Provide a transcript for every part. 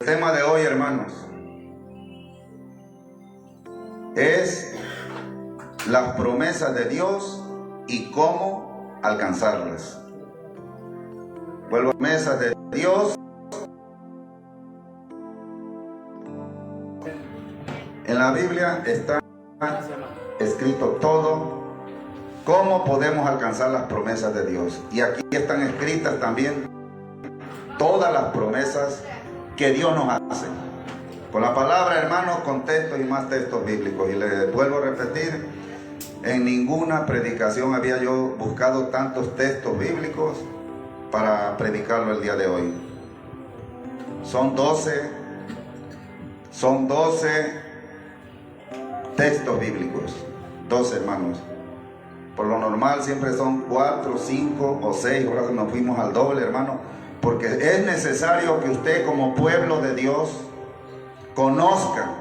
El tema de hoy, hermanos, es las promesas de Dios y cómo alcanzarlas. Vuelvo a promesas de Dios. En la Biblia está escrito todo, cómo podemos alcanzar las promesas de Dios. Y aquí están escritas también todas las promesas que Dios nos hace. Con la palabra, hermanos, con textos y más textos bíblicos. Y les vuelvo a repetir, en ninguna predicación había yo buscado tantos textos bíblicos para predicarlo el día de hoy. Son 12 textos bíblicos. 12, hermanos. Por lo normal siempre son 4, 5 o 6. Ahora nos fuimos al doble, hermano. Porque es necesario que usted, como pueblo de Dios, conozca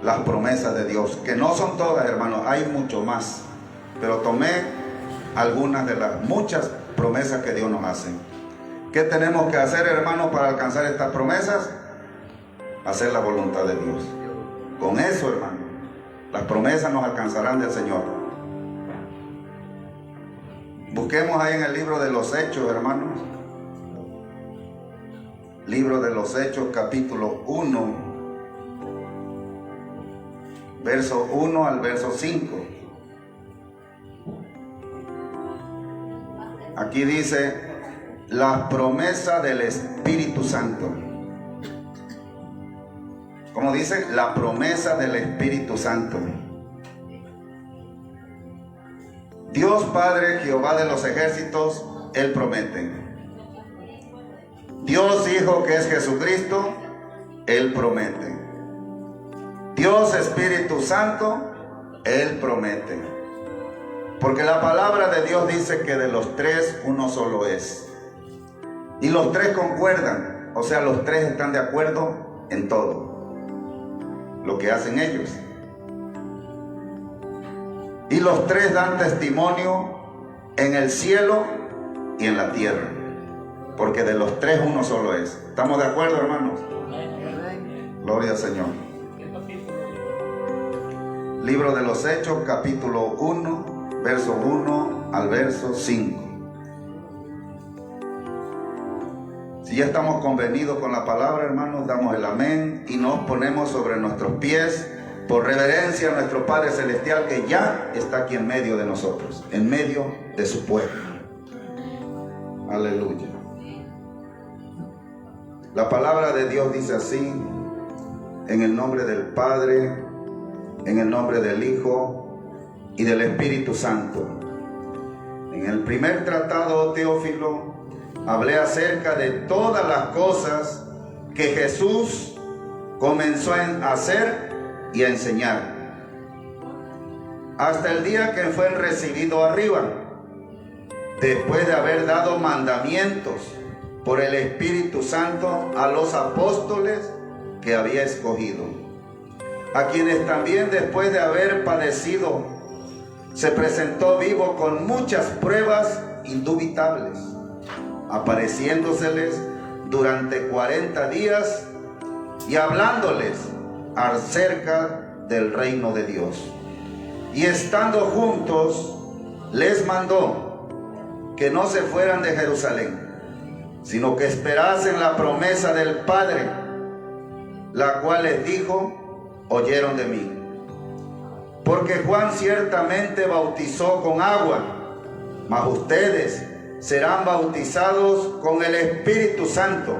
las promesas de Dios, que no son todas, hermanos, hay mucho más, pero tomé algunas de las muchas promesas que Dios nos hace. ¿Qué tenemos que hacer, hermanos, para alcanzar estas promesas? Hacer la voluntad de Dios. Con eso, hermanos, las promesas nos alcanzarán del Señor. Busquemos ahí en el libro de los Hechos, hermanos. Libro de los Hechos, capítulo 1, verso 1 al verso 5. Aquí dice, las promesas del Espíritu Santo. ¿Cómo dice? La promesa del Espíritu Santo. Dios Padre, Jehová de los ejércitos, Él promete. Dios Hijo, que es Jesucristo, Él promete. Dios Espíritu Santo, Él promete. Porque la palabra de Dios dice que de los tres uno solo es. Y los tres concuerdan, o sea, los tres están de acuerdo en todo lo que hacen ellos. Y los tres dan testimonio en el cielo y en la tierra. Porque de los tres uno solo es. ¿Estamos de acuerdo, hermanos? Gloria al Señor. Libro de los Hechos, capítulo 1, verso 1 al verso 5. Si ya estamos convenidos con la palabra, hermanos, damos el amén y nos ponemos sobre nuestros pies por reverencia a nuestro Padre Celestial, que ya está aquí en medio de nosotros, en medio de su pueblo. Aleluya. La palabra de Dios dice así, en el nombre del Padre, en el nombre del Hijo y del Espíritu Santo. En el primer tratado, Teófilo, hablé acerca de todas las cosas que Jesús comenzó a hacer y a enseñar, hasta el día que fue recibido arriba, después de haber dado mandamientos por el Espíritu Santo a los apóstoles que había escogido, a quienes también después de haber padecido se presentó vivo con muchas pruebas indubitables, apareciéndoseles durante 40 días y hablándoles acerca del reino de Dios. Y estando juntos, les mandó que no se fueran de Jerusalén, sino que esperasen la promesa del Padre, la cual les dijo, oyeron de mí. Porque Juan ciertamente bautizó con agua, mas ustedes serán bautizados con el Espíritu Santo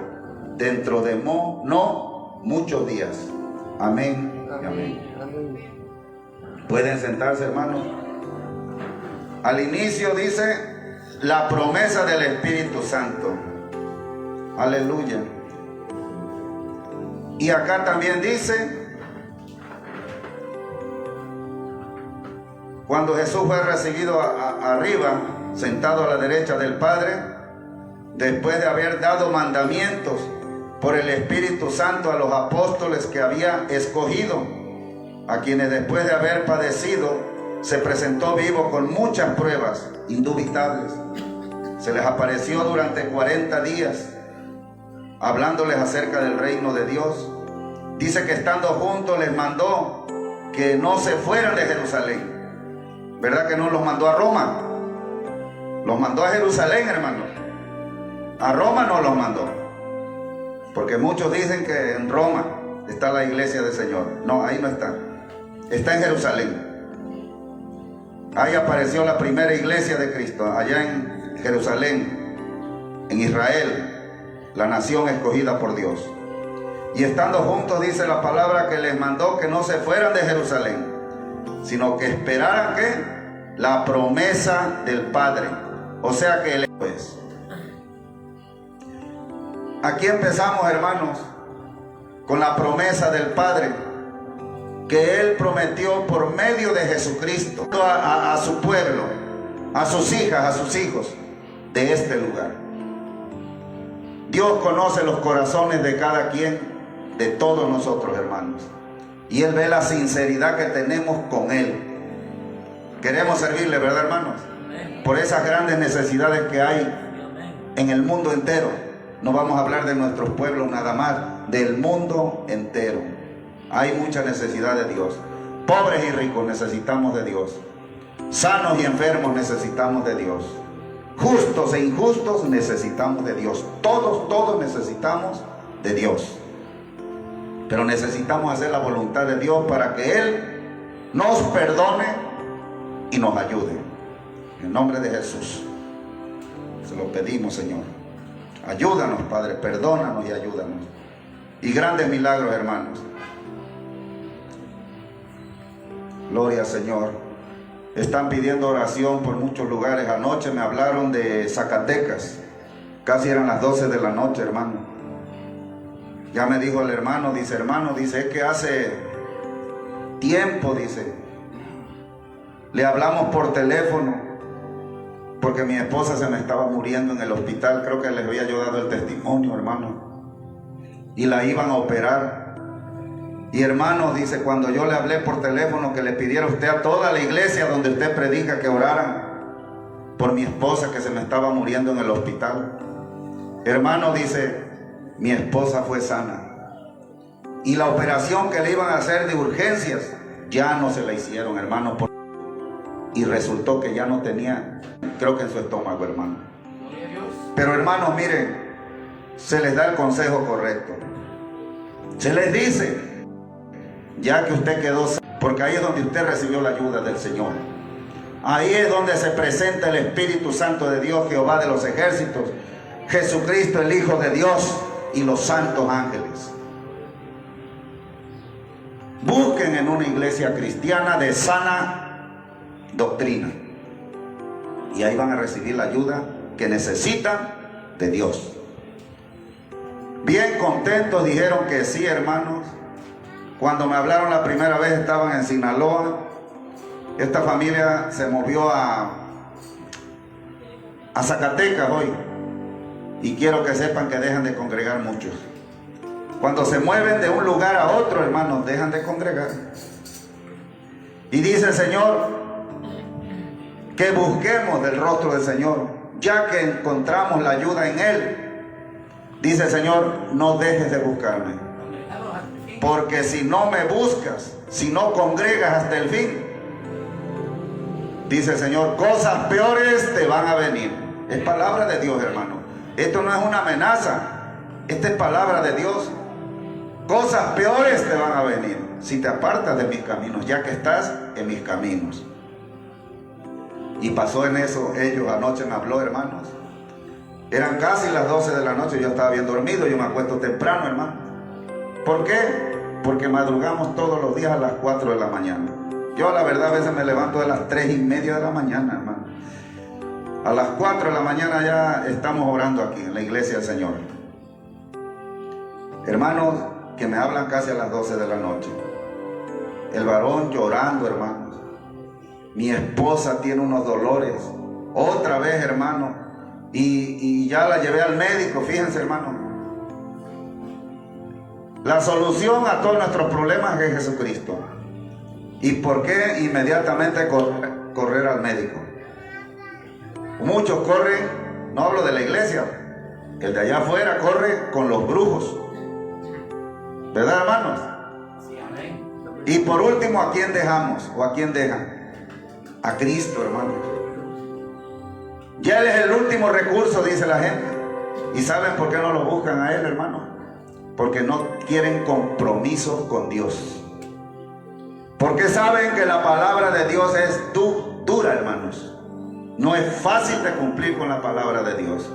dentro de no muchos días. Amén y amén. Pueden sentarse, hermanos. Al inicio dice la promesa del Espíritu Santo. Aleluya. Y acá también dice, cuando Jesús fue recibido arriba, sentado a la derecha del Padre, después de haber dado mandamientos por el Espíritu Santo a los apóstoles que había escogido, a quienes después de haber padecido se presentó vivo con muchas pruebas indubitables. Se les apareció durante 40 días hablándoles acerca del reino de Dios. Dice que estando juntos les mandó que no se fueran de Jerusalén. ¿Verdad que no los mandó a Roma? Los mandó a Jerusalén, hermanos. A Roma no los mandó. Porque muchos dicen que en Roma está la iglesia del Señor. No, ahí no está. Está en Jerusalén. Ahí apareció la primera iglesia de Cristo, allá en Jerusalén, en Israel, la nación escogida por Dios. Y estando juntos, dice la palabra, que les mandó que no se fueran de Jerusalén, sino que esperaran ¿qué? La promesa del Padre. O sea que pues, aquí empezamos, hermanos, con la promesa del Padre que Él prometió por medio de Jesucristo a su pueblo, a sus hijas, a sus hijos de este lugar. Dios conoce los corazones de cada quien, de todos nosotros, hermanos, y Él ve la sinceridad que tenemos con Él. Queremos servirle, ¿verdad, hermanos? Por esas grandes necesidades que hay en el mundo entero. No vamos a hablar de nuestros pueblos nada más, del mundo entero. Hay mucha necesidad de Dios. Pobres y ricos necesitamos de Dios. Sanos y enfermos necesitamos de Dios. Justos e injustos necesitamos de Dios. Todos necesitamos de Dios. Pero necesitamos hacer la voluntad de Dios para que Él nos perdone y nos ayude. En el nombre de Jesús se lo pedimos, Señor. Ayúdanos, Padre, perdónanos y ayúdanos. Y grandes milagros, hermanos. Gloria, Señor. Están pidiendo oración por muchos lugares. Anoche me hablaron de Zacatecas. Casi eran las 12 de la noche, hermano. Ya me dijo el hermano, dice, es que hace tiempo, dice, le hablamos por teléfono, porque mi esposa se me estaba muriendo en el hospital. Creo que les había yo dado el testimonio, hermano. Y la iban a operar. Y hermano, dice, cuando yo le hablé por teléfono que le pidiera usted a toda la iglesia donde usted predica que oraran por mi esposa que se me estaba muriendo en el hospital. Hermano, dice, mi esposa fue sana. Y la operación que le iban a hacer de urgencias, ya no se la hicieron, hermano. Y resultó que ya no tenía, creo que en su estómago, hermano. Pero hermanos, miren, se les da el consejo correcto. Se les dice, ya que usted quedó, porque ahí es donde usted recibió la ayuda del Señor. Ahí es donde se presenta el Espíritu Santo de Dios, Jehová de los ejércitos, Jesucristo el Hijo de Dios y los santos ángeles. Busquen en una iglesia cristiana de sana doctrina y ahí van a recibir la ayuda que necesitan de Dios. Bien contentos dijeron que sí, hermanos. Cuando me hablaron la primera vez estaban en Sinaloa. Esta familia se movió a Zacatecas hoy. Y quiero que sepan que dejan de congregar muchos. Cuando se mueven de un lugar a otro, hermanos, dejan de congregar. Y dice el Señor que busquemos del rostro del Señor, ya que encontramos la ayuda en Él. Dice el Señor, no dejes de buscarme. Porque si no me buscas, si no congregas hasta el fin, dice el Señor, cosas peores te van a venir. Es palabra de Dios, hermano. Esto no es una amenaza. Esta es palabra de Dios. Cosas peores te van a venir si te apartas de mis caminos, ya que estás en mis caminos. Y pasó en eso. Ellos anoche me habló, hermanos. Eran casi las 12 de la noche. Yo estaba bien dormido. Yo me acuesto temprano, hermano. ¿Por qué? Porque madrugamos todos los días a las 4 de la mañana. Yo la verdad a veces me levanto a las 3:30 de la mañana, hermano. A las 4 de la mañana ya estamos orando aquí en la iglesia del Señor. Hermanos que me hablan casi a las 12 de la noche. El varón llorando, hermanos. Mi esposa tiene unos dolores. Otra vez, hermano. Y ya la llevé al médico, fíjense, hermano. La solución a todos nuestros problemas es Jesucristo. ¿Y por qué inmediatamente correr al médico? Muchos corren, no hablo de la iglesia, El de allá afuera corre con los brujos. ¿Verdad, hermanos? Y por último, ¿a quién dejamos? ¿O a quién dejan? A Cristo, hermanos. Ya Él es el último recurso, dice la gente. ¿Y saben por qué no lo buscan a Él, hermanos? Porque no quieren compromiso con Dios. Porque saben que la palabra de Dios es dura, hermanos. No es fácil de cumplir con la palabra de Dios.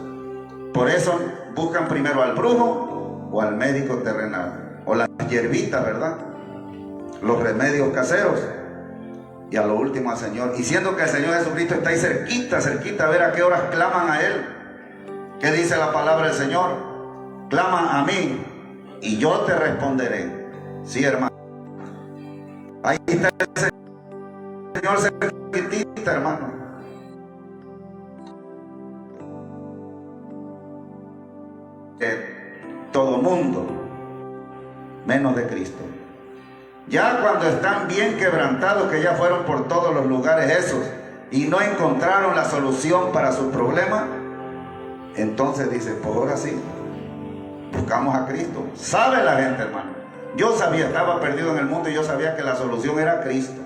Por eso buscan primero al brujo o al médico terrenal. O las hierbitas, ¿verdad? Los remedios caseros. Y a lo último al Señor. Y siendo que el Señor Jesucristo está ahí cerquita, cerquita, a ver a qué horas claman a Él. ¿Qué dice la palabra del Señor? Claman a mí y yo te responderé. Sí, hermano. Ahí está el Señor cerquita, hermano. Todo mundo, menos de Cristo. Ya cuando están bien quebrantados, que ya fueron por todos los lugares esos y no encontraron la solución para su problema, entonces dice, pues ahora sí, buscamos a Cristo. ¿Sabe la gente, hermano? Yo sabía, estaba perdido en el mundo y yo sabía que la solución era Cristo.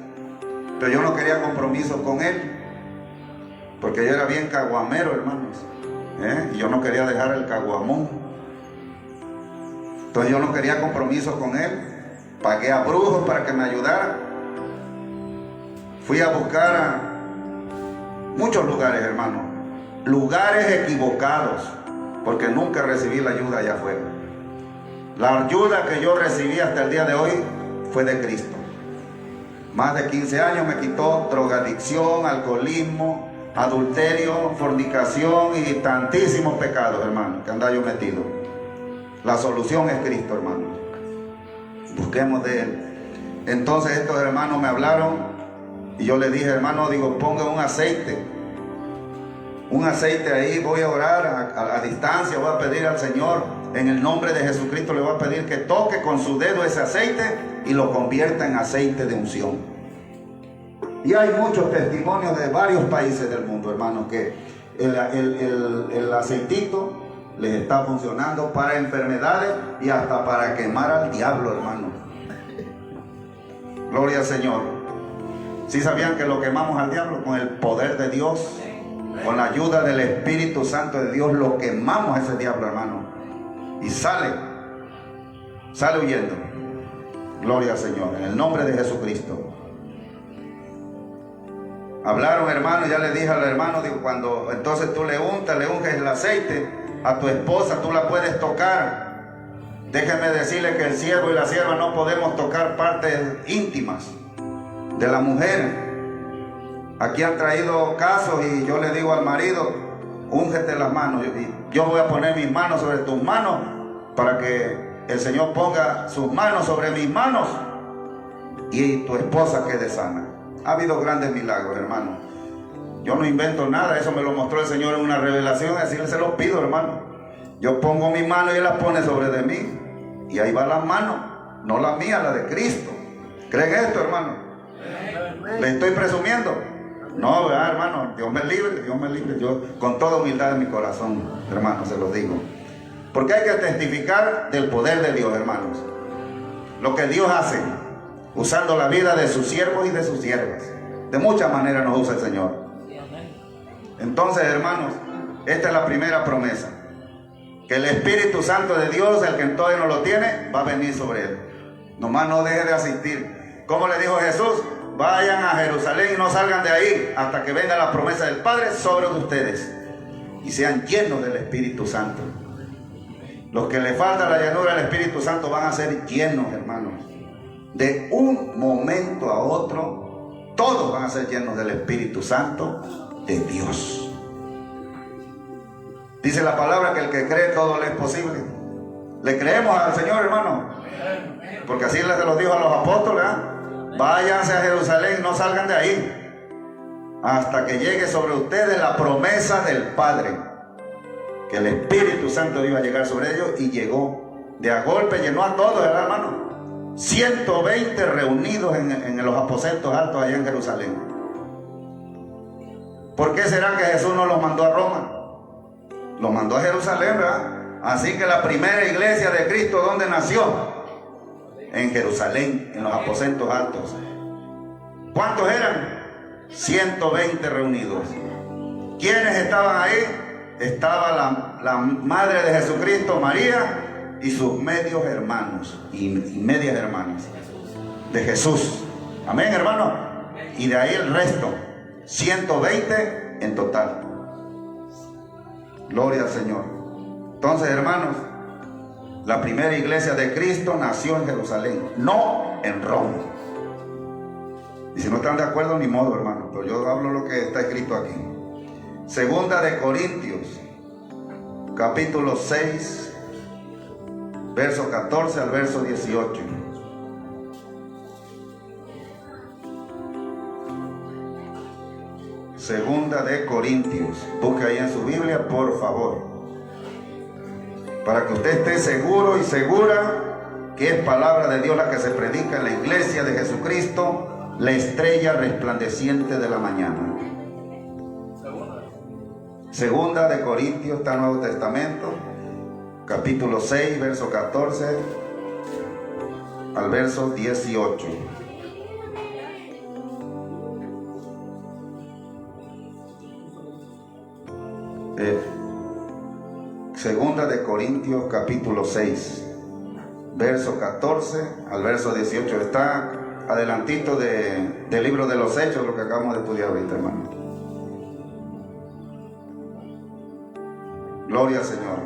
Pero yo no quería compromiso con Él, porque yo era bien caguamero, hermanos. Y yo no quería dejar el caguamón. Entonces yo no quería compromiso con Él. Pagué a brujos para que me ayudara. Fui a buscar a muchos lugares, hermano. Lugares equivocados, porque nunca recibí la ayuda allá afuera. La ayuda que yo recibí hasta el día de hoy fue de Cristo. Más de 15 años me quitó drogadicción, alcoholismo, adulterio, fornicación y tantísimos pecados, hermano, que andaba yo metido. La solución es Cristo, hermano. Busquemos de Él. Entonces estos hermanos me hablaron y yo les dije, hermano, digo, ponga un aceite ahí, voy a orar a distancia, voy a pedir al Señor, en el nombre de Jesucristo le voy a pedir que toque con su dedo ese aceite y lo convierta en aceite de unción. Y hay muchos testimonios de varios países del mundo, hermanos, que el aceitito les está funcionando para enfermedades y hasta para quemar al diablo, hermano. Gloria al Señor. ¿Sí sabían que lo quemamos al diablo? Con el poder de Dios, con la ayuda del Espíritu Santo de Dios, lo quemamos a ese diablo, hermano. Y sale huyendo. Gloria al Señor, en el nombre de Jesucristo. Hablaron, hermano, ya le dije al hermano, digo, cuando entonces tú le unges el aceite a tu esposa, tú la puedes tocar. Déjeme decirle que el siervo y la sierva no podemos tocar partes íntimas de la mujer. Aquí han traído casos y yo le digo al marido, úngete las manos. Yo voy a poner mis manos sobre tus manos para que el Señor ponga sus manos sobre mis manos y tu esposa quede sana. Ha habido grandes milagros, hermano. Yo no invento nada, eso me lo mostró el Señor en una revelación, así se lo pido, hermano. Yo pongo mis manos y Él las pone sobre de mí. Y ahí va las manos, no la mía, la de Cristo. ¿Creen esto, hermano? ¿Le estoy presumiendo? No, ¿verdad, hermano? Dios me libre, Dios me libre. Yo con toda humildad en mi corazón, hermano, se los digo. Porque hay que testificar del poder de Dios, hermanos. Lo que Dios hace, usando la vida de sus siervos y de sus siervas. De muchas maneras nos usa el Señor. Entonces, hermanos, esta es la primera promesa. Que el Espíritu Santo de Dios, el que todavía no lo tiene, va a venir sobre él. Nomás no deje de asistir. Como le dijo Jesús, vayan a Jerusalén y no salgan de ahí hasta que venga la promesa del Padre sobre ustedes y sean llenos del Espíritu Santo. Los que le falta la llenura del Espíritu Santo van a ser llenos, hermanos. De un momento a otro, todos van a ser llenos del Espíritu Santo de Dios. Dice la palabra que el que cree todo le es posible. ¿Le creemos al Señor, hermano? Porque así se lo dijo a los apóstoles, ¿eh? Váyanse a Jerusalén y no salgan de ahí hasta que llegue sobre ustedes la promesa del Padre, que el Espíritu Santo iba a llegar sobre ellos, y llegó. De a golpe llenó a todos, ¿verdad, hermano? 120 reunidos en los aposentos altos allá en Jerusalén. ¿Por qué será que Jesús no los mandó a Roma? Lo mandó a Jerusalén, ¿verdad? Así que la primera iglesia de Cristo, ¿dónde nació? En Jerusalén, en los aposentos altos. ¿Cuántos eran? 120 reunidos. ¿Quiénes estaban ahí? Estaba la madre de Jesucristo, María, y sus medios hermanos y medias hermanas de Jesús. Amén, hermano. Y de ahí el resto, 120 en total. Gloria al Señor. Entonces, hermanos, la primera iglesia de Cristo nació en Jerusalén, no en Roma. Y si no están de acuerdo, ni modo, hermano, pero yo hablo lo que está escrito aquí. Segunda de Corintios, capítulo 6, verso 14 al verso 18. Segunda de Corintios, busque ahí en su Biblia, por favor, para que usted esté seguro y segura que es palabra de Dios la que se predica en la iglesia de Jesucristo, la estrella resplandeciente de la mañana. Segunda de Corintios, está en el Nuevo Testamento, capítulo 6, verso 14 al verso 18. Segunda de Corintios, capítulo 6, verso 14 al verso 18. Está adelantito del libro de los Hechos, lo que acabamos de estudiar ahorita, hermano. Gloria al Señor.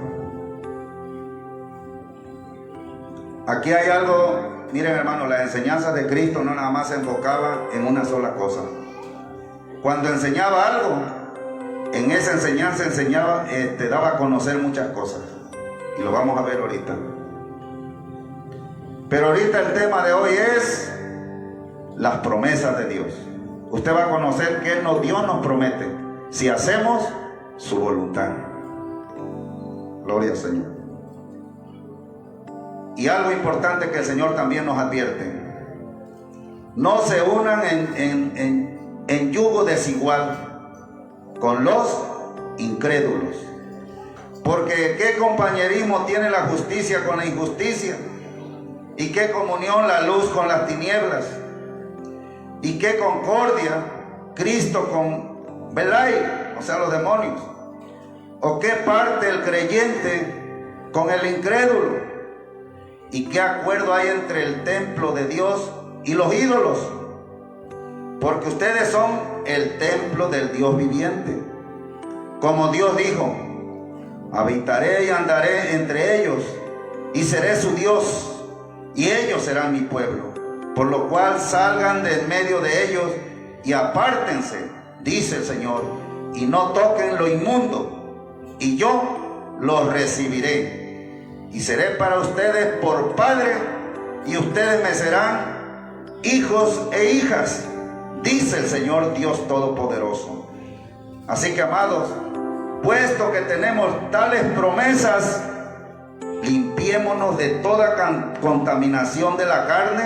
Aquí hay algo, miren, hermano, la enseñanza de Cristo no nada más se enfocaba en una sola cosa. Cuando enseñaba algo, en esa enseñanza daba a conocer muchas cosas. Y lo vamos a ver ahorita. Pero ahorita el tema de hoy es las promesas de Dios. Usted va a conocer qué Dios nos promete si hacemos su voluntad. Gloria al Señor. Y algo importante que el Señor también nos advierte: no se unan en yugo desigual con los incrédulos, porque qué compañerismo tiene la justicia con la injusticia, y qué comunión la luz con las tinieblas, y qué concordia Cristo con Belai, o sea, los demonios, o qué parte el creyente con el incrédulo, y qué acuerdo hay entre el templo de Dios y los ídolos, porque ustedes son el templo del Dios viviente. Como Dios dijo: habitaré y andaré entre ellos, y seré su Dios, y ellos serán mi pueblo. Por lo cual salgan de en medio de ellos y apártense, dice el Señor, y no toquen lo inmundo, y yo los recibiré, y seré para ustedes por padre, y ustedes me serán hijos e hijas, dice el Señor Dios Todopoderoso. Así que, amados, puesto que tenemos tales promesas, limpiémonos de toda contaminación de la carne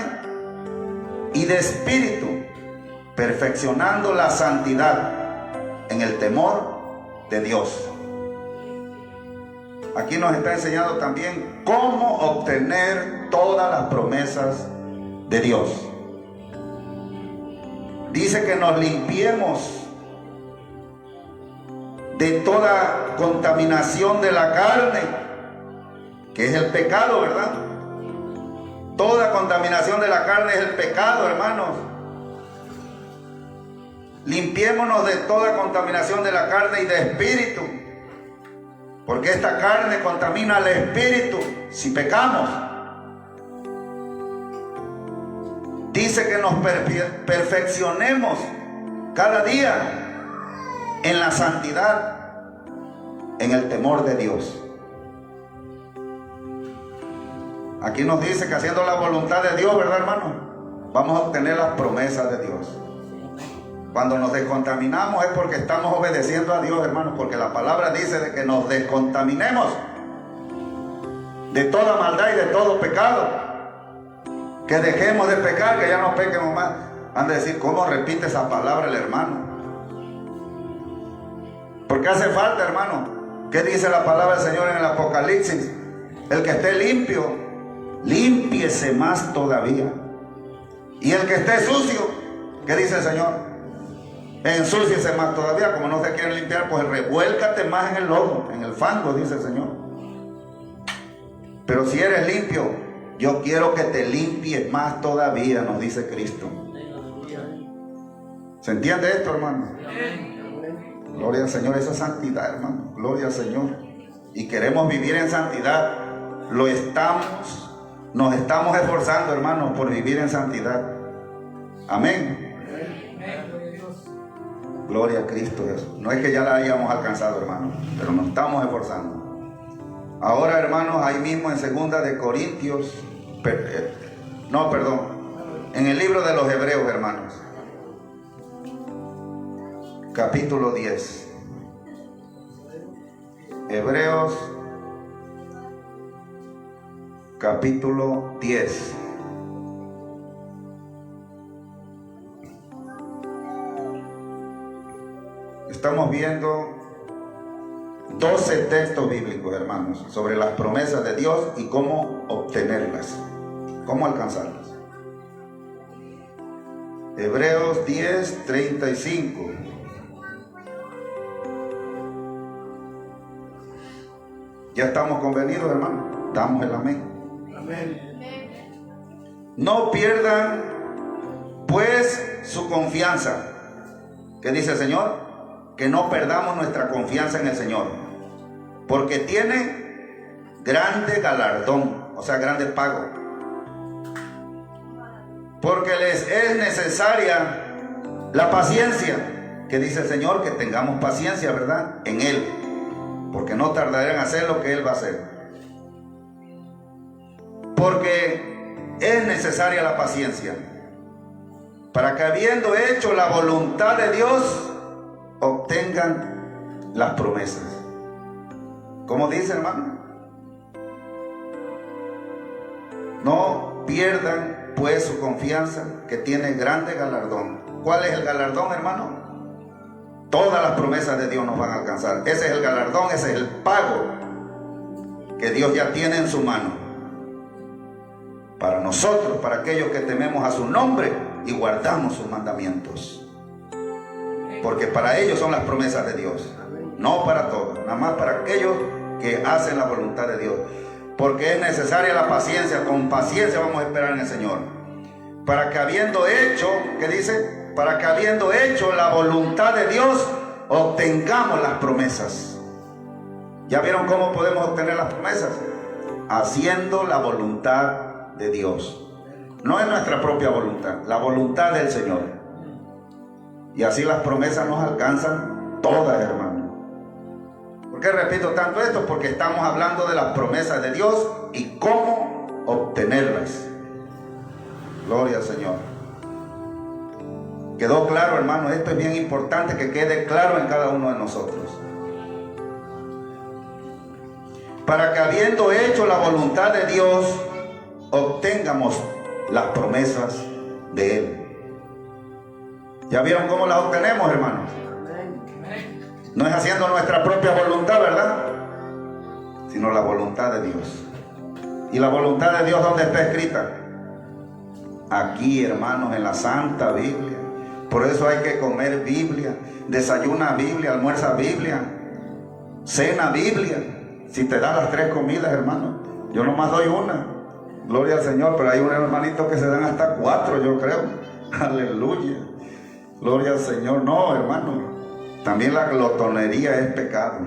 y de espíritu, perfeccionando la santidad en el temor de Dios. Aquí nos está enseñando también cómo obtener todas las promesas de Dios. Dice que nos limpiemos de toda contaminación de la carne, que es el pecado, ¿verdad? Toda contaminación de la carne es el pecado, hermanos. Limpiémonos de toda contaminación de la carne y de espíritu, porque esta carne contamina al espíritu si pecamos. Dice que nos perfeccionemos cada día en la santidad, en el temor de Dios. Aquí nos dice que haciendo la voluntad de Dios, ¿verdad, hermano?, vamos a obtener las promesas de Dios. Cuando nos descontaminamos es porque estamos obedeciendo a Dios, hermanos, porque la palabra dice de que nos descontaminemos de toda maldad y de todo pecado, que dejemos de pecar, que ya no pequemos más. Han de decir: ¿cómo repite esa palabra el hermano? Porque hace falta, hermano, ¿Qué dice la palabra del Señor en el Apocalipsis? El que esté limpio, límpiese más todavía. Y el que esté sucio, ¿qué dice el Señor? Ensúciese más todavía. Como no se quieren limpiar, pues revuélcate más en el lodo, en el fango, dice el Señor. Pero si eres limpio, yo quiero que te limpies más todavía, nos dice Cristo. ¿Se entiende esto, hermano? Gloria al Señor, esa es santidad, hermano. Gloria al Señor. Y queremos vivir en santidad. Nos estamos esforzando, hermanos, por vivir en santidad. Amén. Gloria a Cristo Jesús. No es que ya la hayamos alcanzado, hermanos, pero nos estamos esforzando. Ahora, hermanos, ahí mismo en 2 de Corintios, en el libro de los Hebreos, hermanos, capítulo 10. Hebreos, capítulo 10. Estamos viendo 12 textos bíblicos, hermanos, sobre las promesas de Dios y cómo obtenerlas, cómo alcanzarlas. Hebreos 10, 35. ¿Ya estamos convenidos, hermanos? Damos el amén. Amén. No pierdan, pues, su confianza. ¿Qué dice el Señor? Que no perdamos nuestra confianza en el Señor, porque tiene grande galardón, o sea, grande pago. Porque les es necesaria la paciencia, que dice el Señor, que tengamos paciencia, ¿verdad? En Él, porque no tardará en hacer lo que Él va a hacer. Porque es necesaria la paciencia, para que habiendo hecho la voluntad de Dios, obtengan las promesas. ¿Cómo dice, hermano? No pierdan pues su confianza, que tiene grande galardón. ¿Cuál es el galardón, hermano? Todas las promesas de Dios nos van a alcanzar. Ese es el galardón, ese es el pago que Dios ya tiene en su mano para nosotros, para aquellos que tememos a su nombre y guardamos sus mandamientos. Porque para ellos son las promesas de Dios, no para todos, nada más para aquellos que hacen la voluntad de Dios. Porque es necesaria la paciencia, con paciencia vamos a esperar en el Señor. Para que habiendo hecho, ¿qué dice? Para que habiendo hecho la voluntad de Dios, obtengamos las promesas. ¿Ya vieron cómo podemos obtener las promesas? Haciendo la voluntad de Dios. No es nuestra propia voluntad, la voluntad del Señor. Y así las promesas nos alcanzan todas, hermano. ¿Por qué repito tanto esto? Porque estamos hablando de las promesas de Dios y cómo obtenerlas. Gloria al Señor. ¿Quedó claro, hermano? Esto es bien importante que quede claro en cada uno de nosotros. Para que habiendo hecho la voluntad de Dios, obtengamos las promesas de Él. ¿Ya vieron cómo las obtenemos, hermanos? No es haciendo nuestra propia voluntad, ¿verdad? Sino la voluntad de Dios. ¿Y la voluntad de Dios dónde está escrita? Aquí, hermanos, en la Santa Biblia. Por eso hay que comer Biblia, desayuna Biblia, almuerza Biblia, cena Biblia. Si te da las 3 comidas, hermano. Yo nomás doy una. Gloria al Señor, pero hay un hermanito que se dan hasta 4, yo creo. Aleluya. Gloria al Señor. No, hermano, también la glotonería es pecado.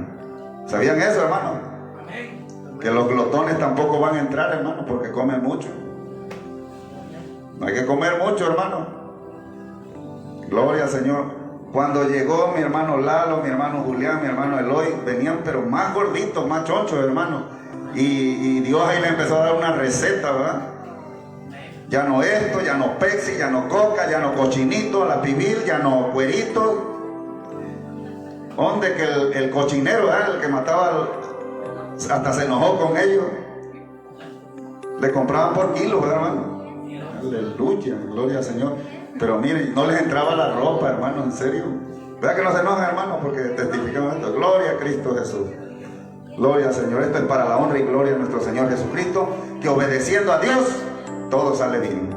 ¿Sabían eso, hermano? Que los glotones tampoco van a entrar, hermano, porque comen mucho. No hay que comer mucho, hermano. Gloria al Señor. Cuando llegó mi hermano Lalo, mi hermano Julián, mi hermano Eloy, venían pero más gorditos, más chonchos, hermano. Y Dios ahí le empezó a dar una receta, ¿verdad? Ya no esto, ya no Pepsi, ya no Coca, ya no cochinito, la pibil, ya no cuerito. Donde que el cochinero, el que mataba, hasta se enojó con ellos. Le compraban por kilo, ¿verdad, hermano? Aleluya, gloria al Señor. Pero miren, no les entraba la ropa, hermano, en serio. ¿Verdad que no se enojan, hermano? Porque testificamos esto. Gloria a Cristo Jesús. Gloria al Señor. Esto es para la honra y gloria de nuestro Señor Jesucristo, que obedeciendo a Dios, todo sale bien.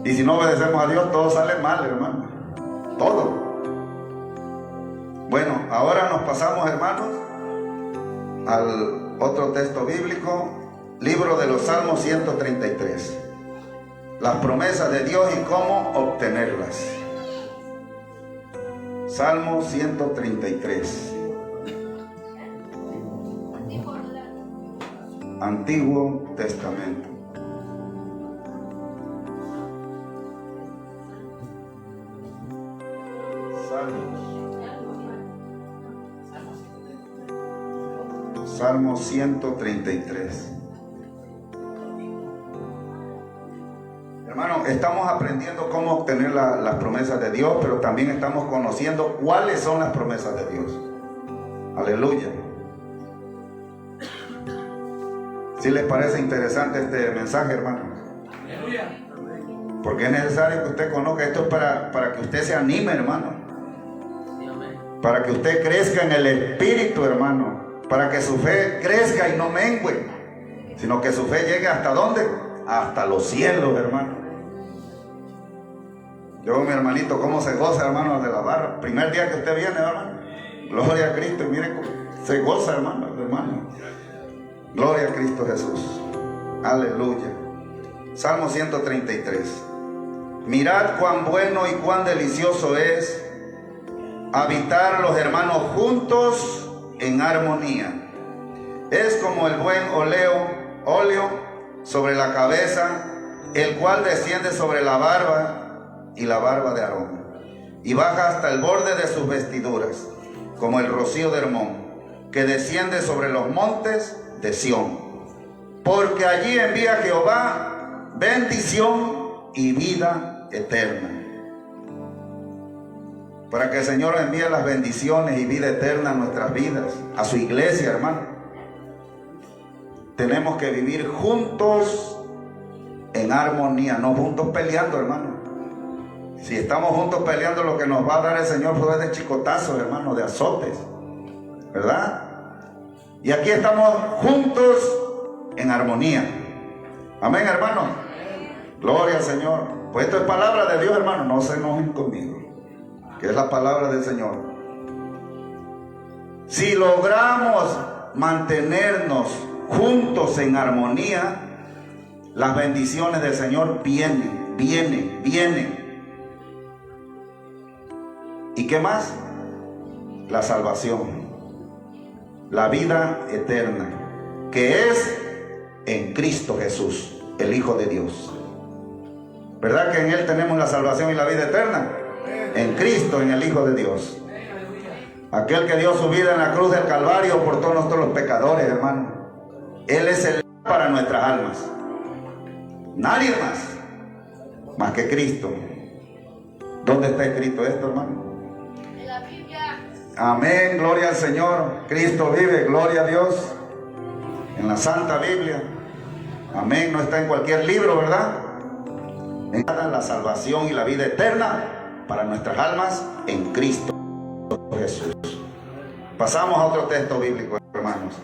Y si no obedecemos a Dios, todo sale mal, hermano. Todo. Bueno, ahora nos pasamos, hermanos, al otro texto bíblico, libro de los Salmos 133. Las promesas de Dios y cómo obtenerlas. Salmo 133. Antiguo Testamento. Salmo 133. Hermano, estamos aprendiendo cómo obtener las promesas de Dios, pero también estamos conociendo cuáles son las promesas de Dios. Aleluya. ¿Sí les parece interesante este mensaje, hermano? Aleluya. Porque es necesario que usted conozca esto para que usted se anime, hermano. Para que usted crezca en el Espíritu, hermano. Para que su fe crezca y no mengue, sino que su fe llegue ¿hasta dónde? Hasta los cielos, hermano. Yo, mi hermanito, cómo se goza, hermano, de la barra. Primer día que usted viene, hermano. Gloria a Cristo. Y mire cómo se goza, hermano. Gloria a Cristo Jesús. Aleluya. Salmo 133. Mirad cuán bueno y cuán delicioso es habitar los hermanos juntos en armonía. Es como el buen óleo sobre la cabeza, el cual desciende sobre la barba y la barba de Aarón, y baja hasta el borde de sus vestiduras, como el rocío de Hermón, que desciende sobre los montes de Sión. Porque allí envía Jehová bendición y vida eterna. Para que el Señor envíe las bendiciones y vida eterna a nuestras vidas, a su iglesia, hermano, tenemos que vivir juntos en armonía, no juntos peleando, hermano. Si estamos juntos peleando, lo que nos va a dar el Señor fue de chicotazos, hermano, de azotes, ¿verdad? Y aquí estamos juntos en armonía. Amén, hermano. Gloria al Señor. Pues esto es palabra de Dios, hermano. No se enojen conmigo, que es la palabra del Señor. Si logramos mantenernos juntos en armonía, las bendiciones del Señor vienen. ¿Y qué más? La salvación, la vida eterna, que es en Cristo Jesús, el Hijo de Dios. ¿Verdad que en Él tenemos la salvación y la vida eterna? En Cristo, en el Hijo de Dios. Aquel que dio su vida en la cruz del Calvario por todos nosotros los pecadores, hermano. Él es el para nuestras almas. Nadie más que Cristo. ¿Dónde está escrito esto, hermano? En la Biblia. Amén, gloria al Señor. Cristo vive, gloria a Dios. En la Santa Biblia. Amén, no está en cualquier libro, ¿verdad? En la salvación y la vida eterna para nuestras almas en Cristo Jesús. Pasamos a otro texto bíblico, hermanos.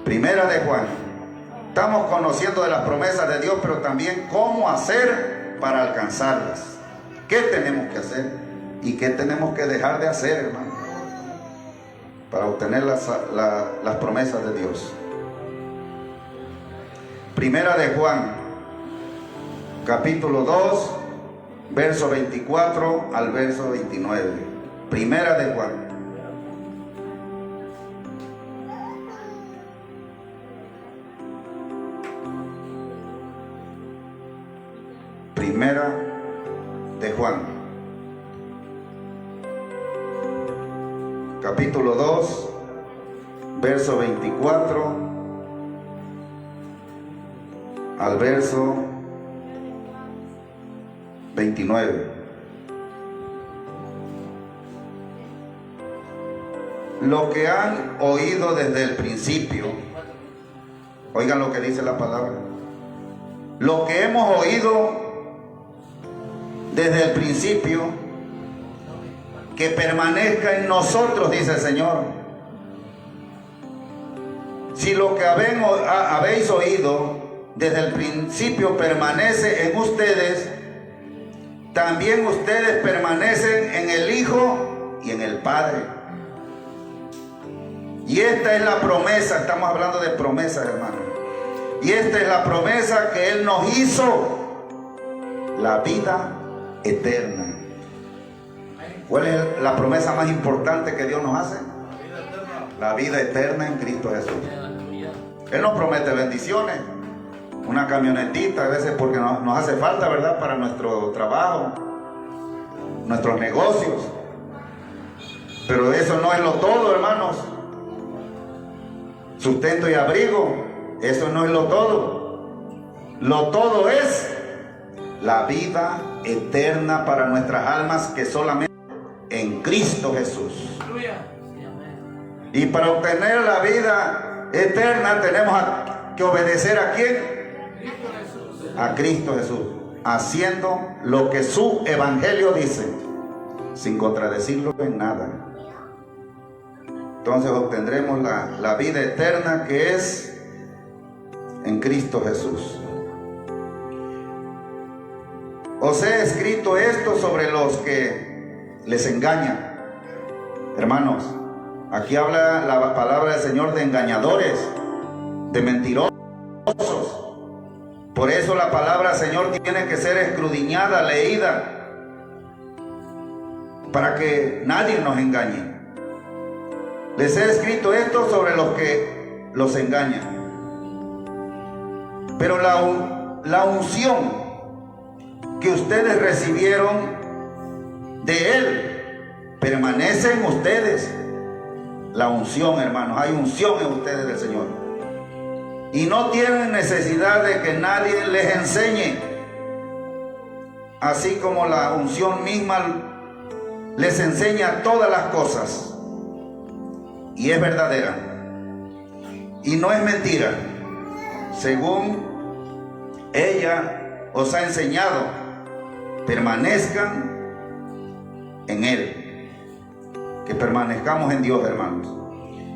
Primera de Juan. Estamos conociendo de las promesas de Dios, pero también cómo hacer para alcanzarlas. ¿Qué tenemos que hacer y qué tenemos que dejar de hacer, hermano, para obtener las promesas de Dios? Primera de Juan, capítulo 2, verso 24 al verso 29. Primera de Juan. Primera de Juan, capítulo 2, verso 24 al verso 29. Lo que han oído desde el principio, oigan lo que dice la palabra, lo que hemos oído desde el principio, que permanezca en nosotros, dice el Señor, si lo que habéis oído desde el principio permanece en ustedes, también ustedes permanecen en el Hijo y en el Padre. Y esta es la promesa, estamos hablando de promesas, hermanos. Y esta es la promesa que Él nos hizo, la vida eterna. ¿Cuál es la promesa más importante que Dios nos hace? La vida eterna en Cristo Jesús. Él nos promete bendiciones, una camionetita a veces porque nos hace falta, ¿verdad? Para nuestro trabajo, nuestros negocios. Pero eso no es lo todo, hermanos. Sustento y abrigo, eso no es lo todo. Lo todo es la vida eterna para nuestras almas, que solamente en Cristo Jesús. Y para obtener la vida eterna tenemos que obedecer ¿a quién? A Cristo Jesús, haciendo lo que su evangelio dice, sin contradecirlo en nada. Entonces obtendremos la vida eterna, que es en Cristo Jesús. Os he escrito esto sobre los que les engañan. Hermanos, aquí habla la palabra del Señor de engañadores, de mentirosos. Por eso la palabra del Señor tiene que ser escudriñada, leída, para que nadie nos engañe. Les he escrito esto sobre los que los engañan. Pero la unción que ustedes recibieron de Él permanece en ustedes. La unción, hermanos, hay unción en ustedes del Señor. Y no tienen necesidad de que nadie les enseñe. Así como la unción misma les enseña todas las cosas. Y es verdadera. Y no es mentira. Según ella os ha enseñado, permanezcan en Él. Que permanezcamos en Dios, hermanos.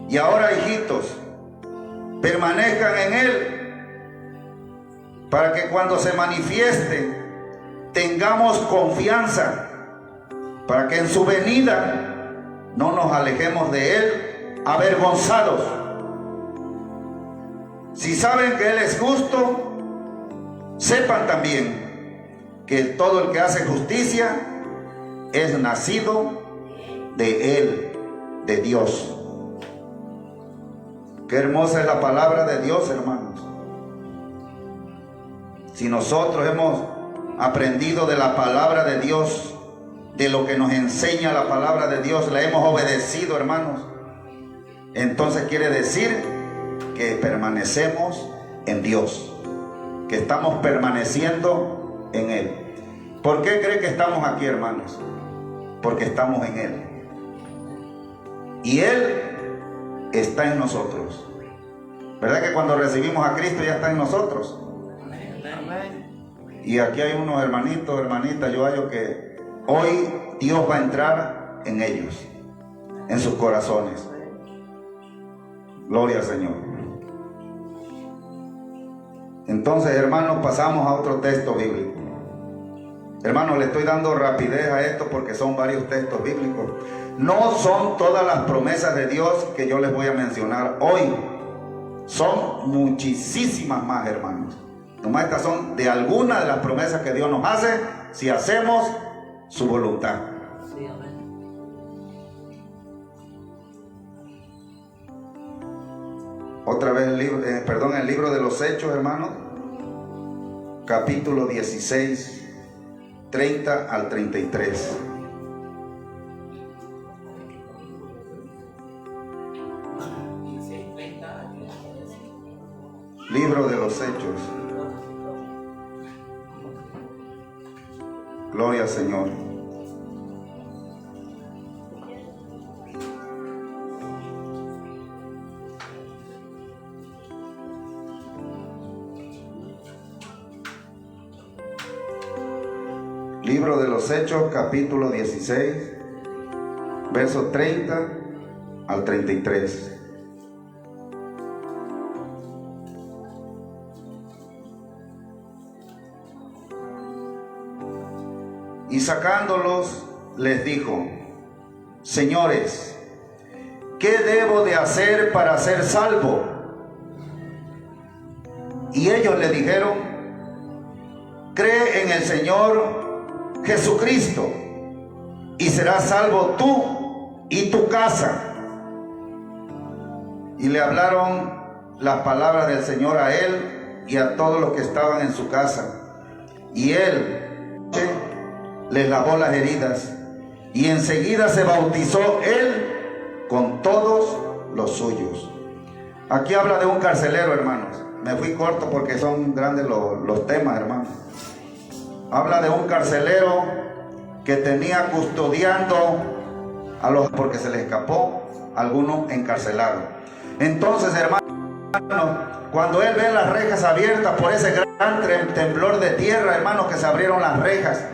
Y ahora, hijitos, permanezcan en Él, para que cuando se manifieste tengamos confianza, para que en su venida no nos alejemos de Él avergonzados. Si saben que Él es justo, sepan también que todo el que hace justicia es nacido de Él, de Dios. Qué hermosa es la palabra de Dios, hermanos. Si nosotros hemos aprendido de la palabra de Dios, de lo que nos enseña la palabra de Dios, la hemos obedecido, hermanos, entonces quiere decir que permanecemos en Dios, que estamos permaneciendo en Él. ¿Por qué cree que estamos aquí, hermanos? Porque estamos en Él. Y Él está en nosotros. ¿Verdad que cuando recibimos a Cristo ya está en nosotros? Y aquí hay unos hermanitos, hermanitas, yo hallo que hoy Dios va a entrar en ellos, en sus corazones. Gloria al Señor. Entonces, hermanos, pasamos a otro texto bíblico. Hermanos, le estoy dando rapidez a esto porque son varios textos bíblicos. No son todas las promesas de Dios que yo les voy a mencionar hoy. Son muchísimas más, hermanos. Nomás estas son de algunas de las promesas que Dios nos hace si hacemos su voluntad. Sí, amén. Otra vez el libro de los Hechos, hermanos, capítulo 16, 30 al 33. Libro de los Hechos. Gloria al Señor. Libro de los Hechos, capítulo 16, versos 30 al 33. y sacándolos les dijo: Señores, ¿qué debo de hacer para ser salvo? Y ellos le dijeron: cree en el Señor Jesucristo y serás salvo tú y tu casa. Y le hablaron las palabras del Señor a él y a todos los que estaban en su casa. Y él les lavó las heridas, y enseguida se bautizó él con todos los suyos. Aquí habla de un carcelero, hermanos. Me fui corto porque son grandes los temas, hermanos. Habla de un carcelero que tenía custodiando a los, porque se les escapó algunos encarcelados. Entonces, hermanos, cuando él ve las rejas abiertas por ese gran temblor de tierra, hermanos, que se abrieron las rejas,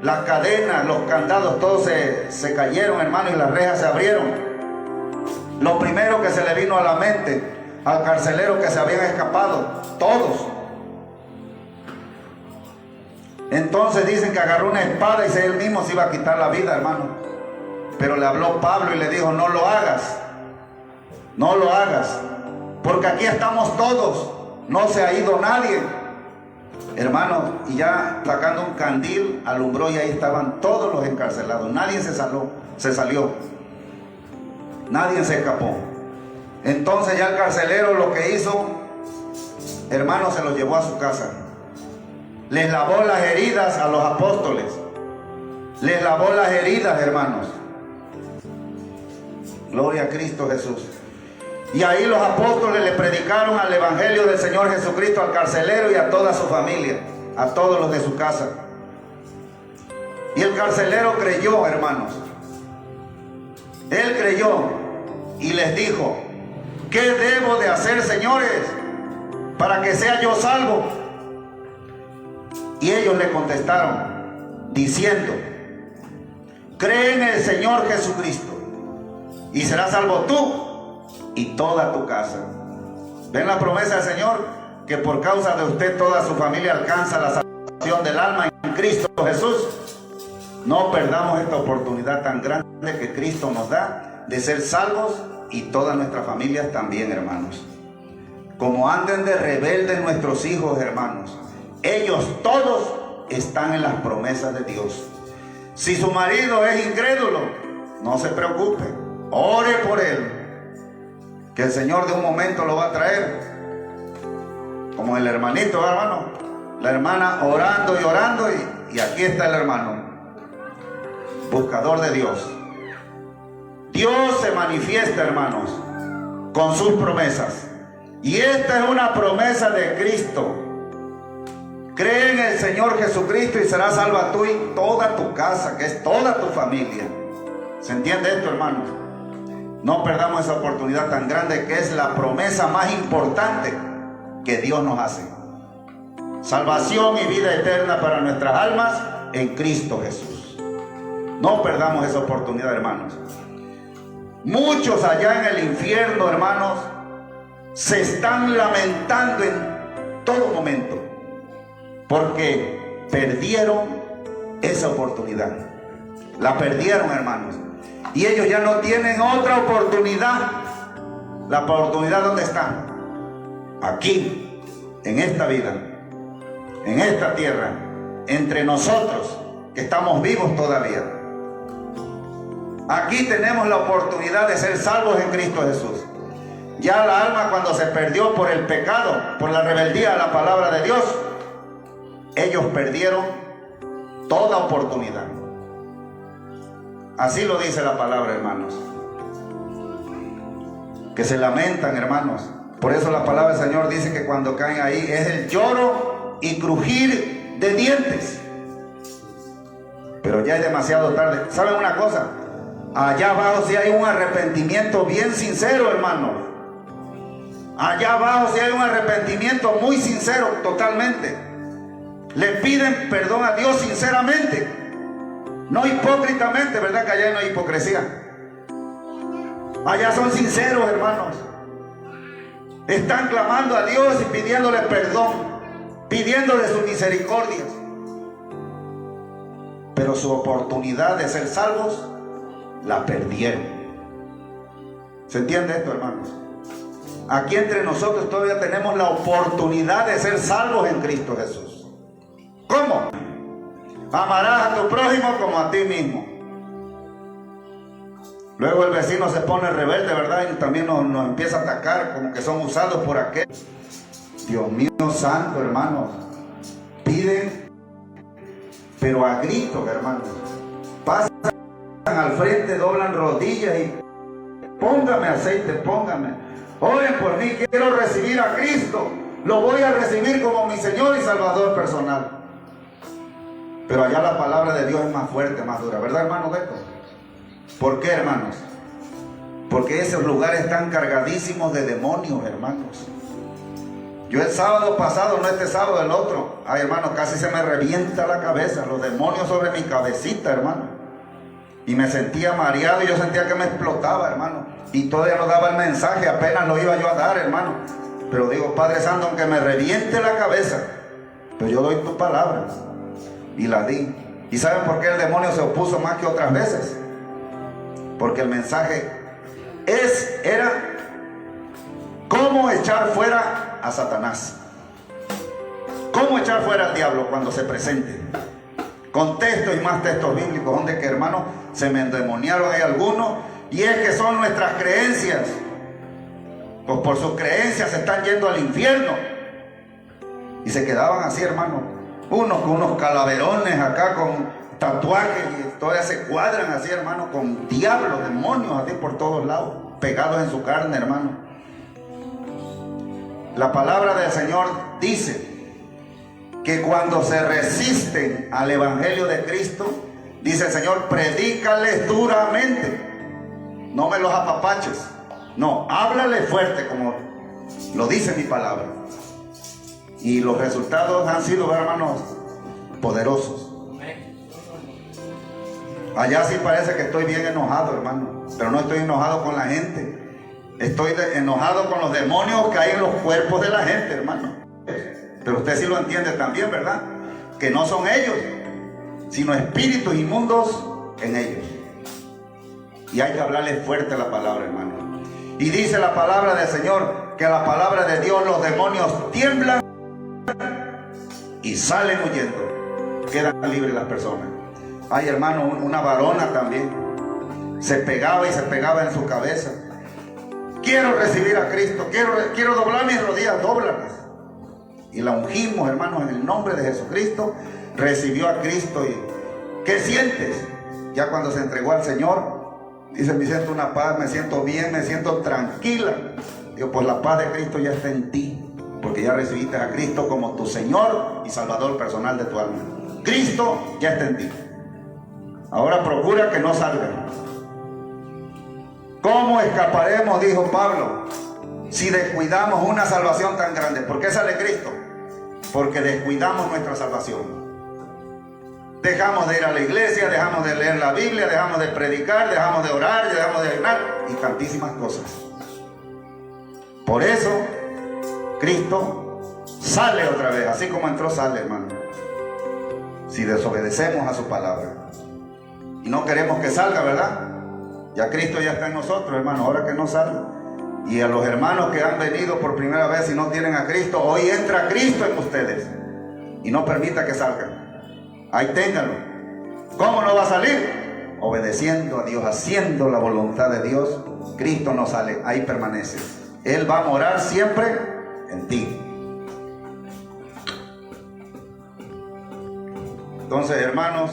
las cadenas, los candados, todos se cayeron, hermanos, y las rejas se abrieron. Lo primero que se le vino a la mente al carcelero que se habían escapado, todos. Entonces dicen que agarró una espada y él mismo se iba a quitar la vida, hermano. Pero le habló Pablo y le dijo: no lo hagas, no lo hagas, porque aquí estamos todos, no se ha ido nadie. Hermano, y ya sacando un candil, alumbró y ahí estaban todos los encarcelados. Nadie se salió, nadie se escapó. Entonces ya el carcelero lo que hizo, hermano, se los llevó a su casa. Les lavó las heridas a los apóstoles. Les lavó las heridas, hermanos. Gloria a Cristo Jesús. Y ahí los apóstoles le predicaron al evangelio del Señor Jesucristo al carcelero y a toda su familia, a todos los de su casa. Y el carcelero creyó, hermanos. Él creyó y les dijo: ¿qué debo de hacer, señores, para que sea yo salvo? Y ellos le contestaron diciendo: cree en el Señor Jesucristo y serás salvo tú y toda tu casa. ¿Ven la promesa del Señor? Que por causa de usted toda su familia alcanza la salvación del alma en Cristo Jesús. No perdamos esta oportunidad tan grande que Cristo nos da de ser salvos, y todas nuestras familias también, hermanos. Como anden de rebeldes nuestros hijos, hermanos, ellos todos están en las promesas de Dios. Si su marido es incrédulo, no se preocupe, ore por él, que el Señor de un momento lo va a traer. Como el hermanito, hermano, la hermana orando y orando, y aquí está el hermano, buscador de Dios. Dios se manifiesta, hermanos, con sus promesas, y esta es una promesa de Cristo. Cree en el Señor Jesucristo y serás salva tú y toda tu casa, que es toda tu familia. ¿Se entiende esto, hermanos? No perdamos esa oportunidad tan grande, que es la promesa más importante que Dios nos hace. Salvación y vida eterna para nuestras almas en Cristo Jesús. No perdamos esa oportunidad, hermanos. Muchos allá en el infierno, hermanos, se están lamentando en todo momento, porque perdieron esa oportunidad. La perdieron, hermanos. Y ellos ya no tienen otra oportunidad. La oportunidad, ¿dónde está? Aquí, en esta vida, en esta tierra, entre nosotros que estamos vivos todavía. Aquí tenemos la oportunidad de ser salvos en Cristo Jesús. Ya la alma, cuando se perdió por el pecado, por la rebeldía a la palabra de Dios, ellos perdieron toda oportunidad. Así lo dice la palabra, hermanos. Que se lamentan, hermanos. Por eso la palabra del Señor dice que cuando caen ahí es el lloro y crujir de dientes. Pero ya es demasiado tarde. ¿Saben una cosa? Allá abajo sí hay un arrepentimiento bien sincero, hermanos. Allá abajo sí hay un arrepentimiento muy sincero, totalmente. Le piden perdón a Dios sinceramente, no hipócritamente, ¿verdad? Que allá no hay hipocresía. Allá son sinceros, hermanos. Están clamando a Dios y pidiéndole perdón, pidiéndole sus misericordias. pero su oportunidad de ser salvos la perdieron. ¿Se entiende esto, hermanos? Aquí entre nosotros todavía tenemos la oportunidad de ser salvos en Cristo Jesús. ¿Cómo? Amarás a tu prójimo como a ti mismo. Luego el vecino se pone rebelde, ¿verdad? Y también nos empieza a atacar, como que son usados por aquel. Dios mío santo, hermanos. Piden, pero a gritos, hermanos. Pasan al frente, doblan rodillas y póngame aceite, póngame. Oren por mí, quiero recibir a Cristo. Lo voy a recibir como mi Señor y Salvador personal. Pero allá la palabra de Dios es más fuerte, más dura. ¿Verdad, hermanos? ¿Por qué, hermanos? Porque esos lugares están cargadísimos de demonios, hermanos. Yo el sábado pasado, no este sábado, el otro, ay, hermano, casi se me revienta la cabeza, los demonios sobre mi cabecita, hermano. Y me sentía mareado y yo sentía que me explotaba, hermano. Y todavía no daba el mensaje, apenas lo iba yo a dar, hermano. Pero digo, Padre Santo, aunque me reviente la cabeza, pero yo doy tu palabra. Y la di. ¿Y saben por qué el demonio se opuso más que otras veces? Porque el mensaje era cómo echar fuera a Satanás. Cómo echar fuera al diablo cuando se presente. Con textos y más textos bíblicos, donde que, hermanos, se me endemoniaron hay algunos, y es que son nuestras creencias. Pues por sus creencias se están yendo al infierno. Y se quedaban así, hermanos, unos con unos calaverones acá con tatuajes, y todavía se cuadran así, hermano, con diablos, demonios así por todos lados, pegados en su carne, hermano. La palabra del Señor dice que cuando se resisten al evangelio de Cristo, dice el Señor, predícales duramente, no me los apapaches, no, háblale fuerte como lo dice mi palabra. Y los resultados han sido, hermanos, poderosos. Allá sí parece que estoy bien enojado, hermano, pero no estoy enojado con la gente. Estoy enojado con los demonios que hay en los cuerpos de la gente, hermano. Pero usted sí lo entiende también, ¿verdad? Que no son ellos, sino espíritus inmundos en ellos. Y hay que hablarle fuerte la palabra, hermano. Y dice la palabra del Señor que a la palabra de Dios los demonios tiemblan y salen huyendo. Quedan libres las personas. Ay, hermano, una varona también se pegaba y se pegaba en su cabeza. Quiero recibir a Cristo, quiero doblar mis rodillas, dóblalas. Y la ungimos, hermanos, en el nombre de Jesucristo. Recibió a Cristo. ¿Y qué sientes? Ya cuando se entregó al Señor, dice, me siento una paz, me siento bien, me siento tranquila. Digo, pues la paz de Cristo ya está en ti, porque ya recibiste a Cristo como tu Señor y Salvador personal de tu alma. Cristo ya está en ti. Ahora procura que no salgan. ¿Cómo escaparemos? Dijo Pablo, si descuidamos una salvación tan grande. ¿Por qué sale Cristo? Porque descuidamos nuestra salvación. Dejamos de ir a la iglesia, dejamos de leer la Biblia, dejamos de predicar, dejamos de orar, dejamos de ayunar y tantísimas cosas. Por eso Cristo sale otra vez, así como entró, sale, hermano. Si desobedecemos a su palabra. Y no queremos que salga, ¿verdad? Ya Cristo ya está en nosotros, hermano, ahora que no salga. Y a los hermanos que han venido por primera vez y no tienen a Cristo, hoy entra Cristo en ustedes. Y no permita que salgan. Ahí ténganlo. ¿Cómo no va a salir? Obedeciendo a Dios, haciendo la voluntad de Dios. Cristo no sale, ahí permanece. Él va a morar siempre en ti. Entonces, hermanos,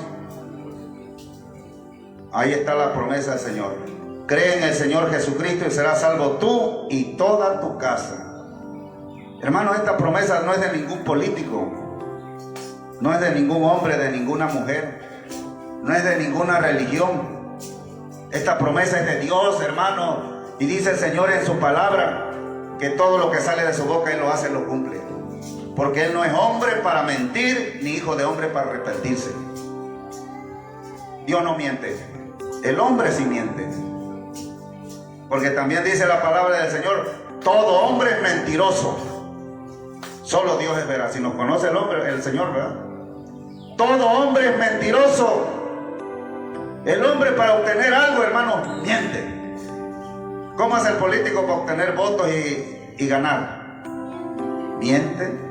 ahí está la promesa del Señor. Cree en el Señor Jesucristo y serás salvo tú y toda tu casa. Hermanos, esta promesa no es de ningún político, no es de ningún hombre, de ninguna mujer, no es de ninguna religión. Esta promesa es de Dios, hermano. Y dice el Señor en su palabra que todo lo que sale de su boca Él lo hace, lo cumple. Porque Él no es hombre para mentir, ni hijo de hombre para arrepentirse. Dios no miente. El hombre sí miente. Porque también dice la palabra del Señor, todo hombre es mentiroso. Solo Dios es veraz. Si nos conoce el hombre, el Señor, ¿verdad? Todo hombre es mentiroso. El hombre para obtener algo, hermano, miente. ¿Cómo hace el político para obtener votos y ganar? Miente.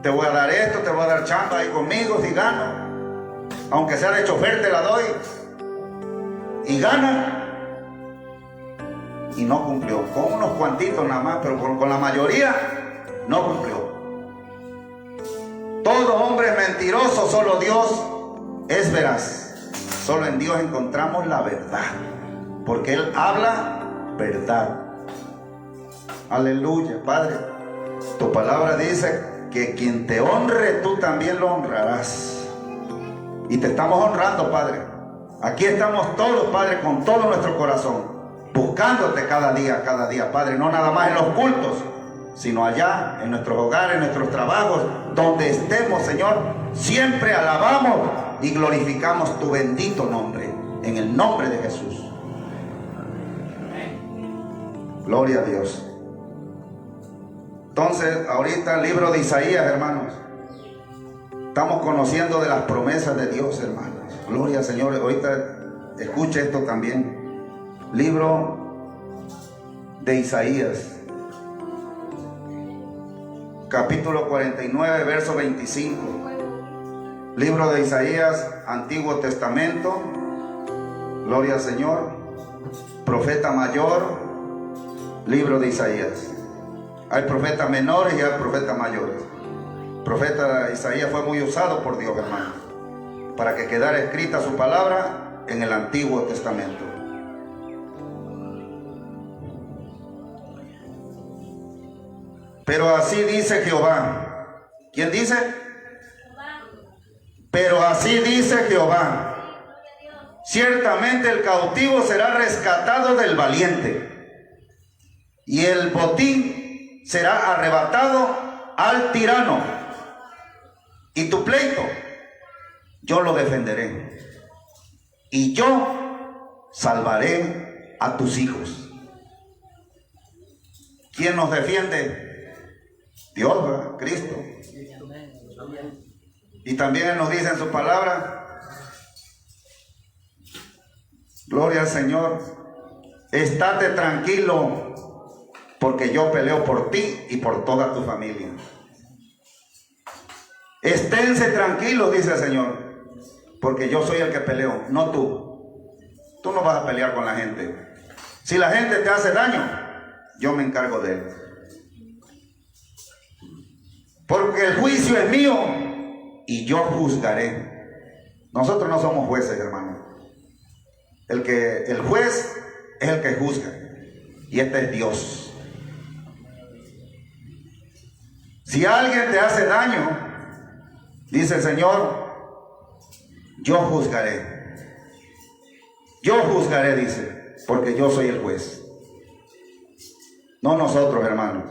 Te voy a dar esto, te voy a dar chamba ahí conmigo si gano. Aunque sea de chofer te la doy. Y gana. Y no cumplió. Con unos cuantitos nada más, pero con la mayoría no cumplió. Todo hombre es mentiroso, solo Dios es veraz. Solo en Dios encontramos la verdad, porque Él habla verdad. Aleluya, Padre. Tu palabra dice que quien te honre, tú también lo honrarás. Y te estamos honrando, Padre. Aquí estamos todos, Padre, con todo nuestro corazón, buscándote cada día, Padre. No nada más en los cultos, sino allá, en nuestros hogares, en nuestros trabajos, donde estemos, Señor. Siempre alabamos y glorificamos tu bendito nombre, en el nombre de Jesús. Gloria a Dios. Entonces, ahorita el libro de Isaías, hermanos, estamos conociendo de las promesas de Dios, hermanos. Gloria al Señor. Ahorita escuche esto también. Libro de Isaías, capítulo 49, verso 25. Libro de Isaías, Antiguo Testamento. Gloria al Señor. Profeta mayor. Libro de Isaías. Hay profetas menores y hay profetas mayores. El profeta Isaías fue muy usado por Dios, hermanos, para que quedara escrita su palabra en el Antiguo Testamento. Pero así dice Jehová. ¿Quién dice? Pero así dice Jehová: ciertamente el cautivo será rescatado del valiente, y el botín será arrebatado al tirano, y tu pleito yo lo defenderé, y yo salvaré a tus hijos. ¿Quién nos defiende? Dios, ¿verdad? Cristo. Y también Él nos dice en su palabra, gloria al Señor, estate tranquilo, porque yo peleo por ti y por toda tu familia. Esténse tranquilos, dice el Señor, porque yo soy el que peleo, no tú. Tú no vas a pelear con la gente. Si la gente te hace daño, yo me encargo de él. Porque el juicio es mío y yo juzgaré. Nosotros no somos jueces, hermano. El juez es el que juzga, y este es Dios. Si alguien te hace daño, dice el Señor, yo juzgaré. Yo juzgaré, dice, porque yo soy el juez. No nosotros, hermanos.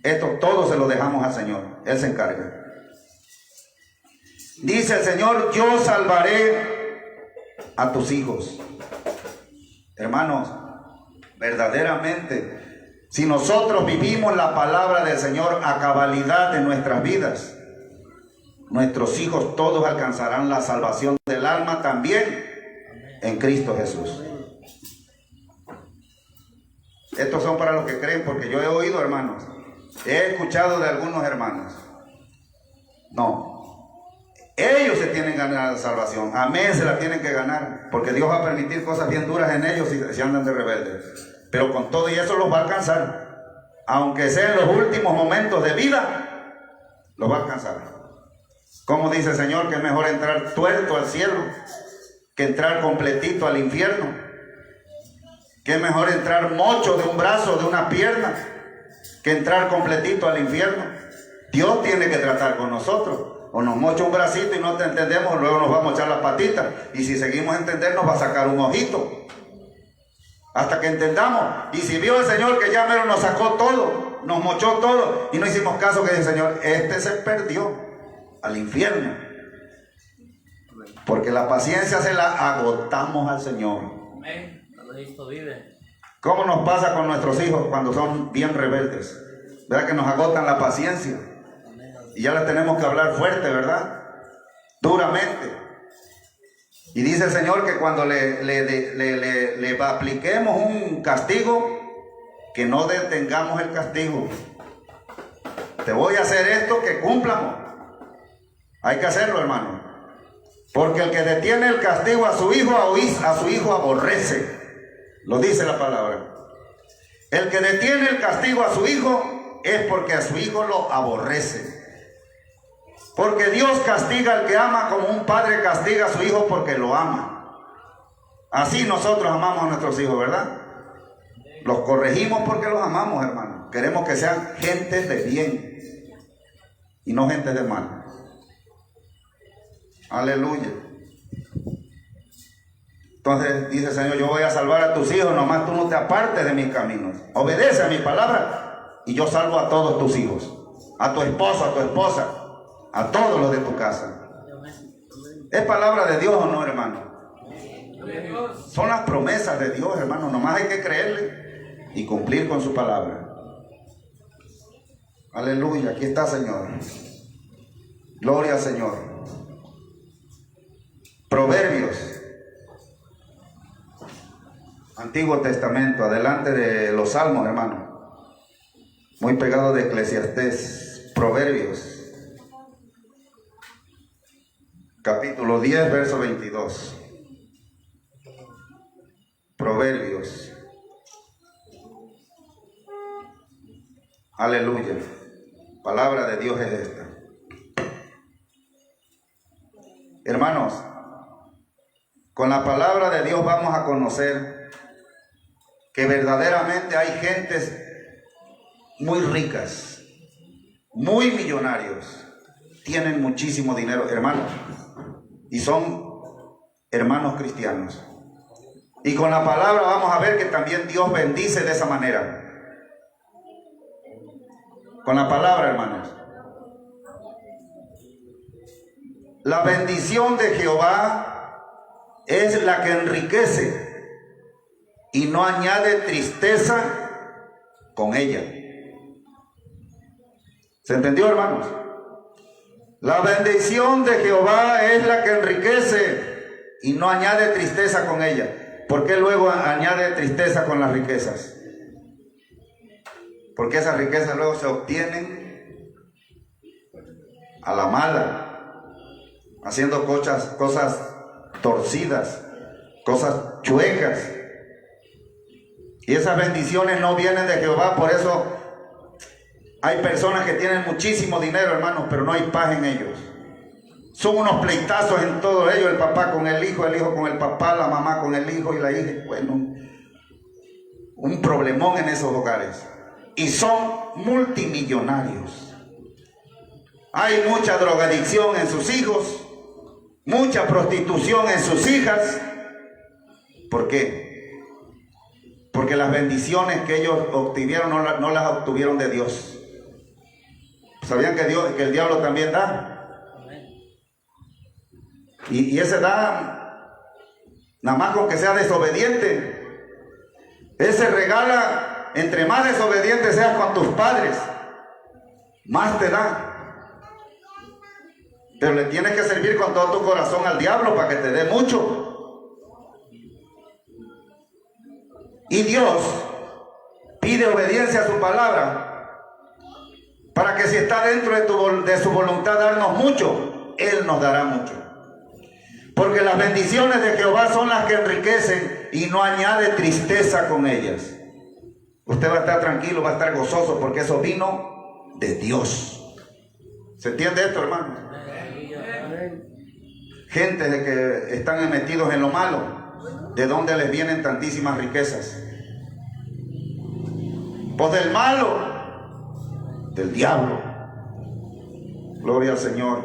Esto todo se lo dejamos al Señor. Él se encarga. Dice el Señor, yo salvaré a tus hijos. Hermanos, verdaderamente, si nosotros vivimos la palabra del Señor a cabalidad en nuestras vidas, nuestros hijos todos alcanzarán la salvación del alma también en Cristo Jesús. Estos son para los que creen, porque yo he oído, hermanos, he escuchado de algunos hermanos. No, ellos se tienen que ganar la salvación. Amén, se la tienen que ganar, porque Dios va a permitir cosas bien duras en ellos si andan de rebeldes. Pero con todo y eso los va a alcanzar. Aunque sea en los últimos momentos de vida, los va a alcanzar. Como dice el Señor, que es mejor entrar tuerto al cielo que entrar completito al infierno. Que es mejor entrar mocho de un brazo, de una pierna, que entrar completito al infierno. Dios tiene que tratar con nosotros. O nos mocha un bracito y no te entendemos, luego nos vamos a echar las patitas. Y si seguimos a entender, nos va a sacar un ojito. Hasta que entendamos. Y si vio el Señor que ya mero nos sacó todo, nos mochó todo, y no hicimos caso, que dice el Señor, este se perdió al infierno. Porque la paciencia se la agotamos al Señor. Amén. ¿Cómo nos pasa con nuestros hijos cuando son bien rebeldes? ¿Verdad que nos agotan la paciencia? Y ya les tenemos que hablar fuerte, ¿verdad? duramente. Y dice el Señor que cuando le apliquemos un castigo, que no detengamos el castigo. Te voy a hacer esto, que cumplamos. Hay que hacerlo, hermano. Porque el que detiene el castigo a su hijo aborrece. Lo dice la palabra. El que detiene el castigo a su hijo es porque a su hijo lo aborrece. Porque Dios castiga al que ama como un padre castiga a su hijo porque lo ama. Así nosotros amamos a nuestros hijos, ¿verdad? Los corregimos porque los amamos, hermano. Queremos que sean gentes de bien y no gentes de mal. Aleluya. Entonces dice el Señor, yo voy a salvar a tus hijos, nomás tú no te apartes de mis caminos. Obedece a mi palabra y yo salvo a todos tus hijos, a tu esposo, a tu esposa, a todos los de tu casa. ¿Es palabra de Dios o no, hermano? Son las promesas de Dios, hermano. Nomás hay que creerle y cumplir con su palabra. Aleluya, aquí está, Señor. Gloria al Señor. Proverbios, Antiguo Testamento, adelante de los Salmos, hermano. Muy pegado de Eclesiastés. Proverbios, capítulo 10, verso 22. Proverbios. Aleluya. Palabra de Dios es esta. Hermanos, con la palabra de Dios vamos a conocer que verdaderamente hay gentes muy ricas, muy millonarios, tienen muchísimo dinero, hermanos, y son hermanos cristianos. Y con la palabra vamos a ver que también Dios bendice de esa manera. Con la palabra, hermanos. La bendición de Jehová es la que enriquece y no añade tristeza con ella. ¿Se entendió, hermanos? La bendición de Jehová es la que enriquece y no añade tristeza con ella. ¿Por qué luego añade tristeza con las riquezas? Porque esas riquezas luego se obtienen a la mala, haciendo cosas torcidas, cosas chuecas. Y esas bendiciones no vienen de Jehová. Por eso hay personas que tienen muchísimo dinero, hermanos, pero no hay paz en ellos. Son unos pleitazos en todo ello, el papá con el hijo con el papá, la mamá con el hijo y la hija. Bueno, un problemón en esos hogares. Y son multimillonarios. Hay mucha drogadicción en sus hijos, mucha prostitución en sus hijas. ¿Por qué? Porque las bendiciones que ellos obtuvieron no las obtuvieron de Dios. ¿Sabían que el diablo también da? Y ese da, nada más con que sea desobediente. Ese regala. Entre más desobediente seas con tus padres, más te da. Pero le tienes que servir con todo tu corazón al diablo para que te dé mucho. Y Dios pide obediencia a su palabra para que si está dentro de su voluntad darnos mucho, Él nos dará mucho. Porque las bendiciones de Jehová son las que enriquecen y no añade tristeza con ellas. Usted va a estar tranquilo, va a estar gozoso, porque eso vino de Dios. ¿Se entiende esto, hermano? Gente de que están metidos en lo malo, ¿de dónde les vienen tantísimas riquezas? Pues del malo, del diablo. Gloria al Señor.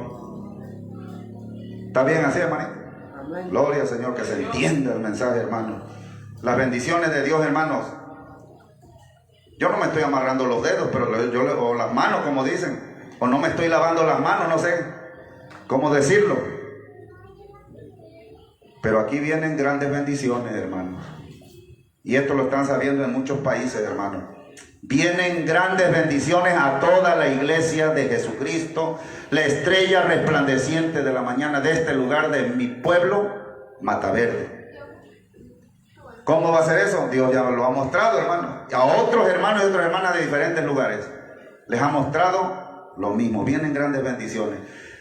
¿Está bien así, hermanito? Gloria al Señor, que se entienda el mensaje, hermano. Las bendiciones de Dios, hermanos. Yo no me estoy amarrando los dedos, pero o las manos, como dicen, o no me estoy lavando las manos, no sé cómo decirlo. Pero aquí vienen grandes bendiciones, hermanos. Y esto lo están sabiendo en muchos países, hermanos. Vienen grandes bendiciones a toda la iglesia de Jesucristo, la estrella resplandeciente de la mañana de este lugar de mi pueblo, Mataverde. ¿Cómo va a ser eso? Dios ya lo ha mostrado, hermano. A otros hermanos y otras hermanas de diferentes lugares les ha mostrado lo mismo. Vienen grandes bendiciones.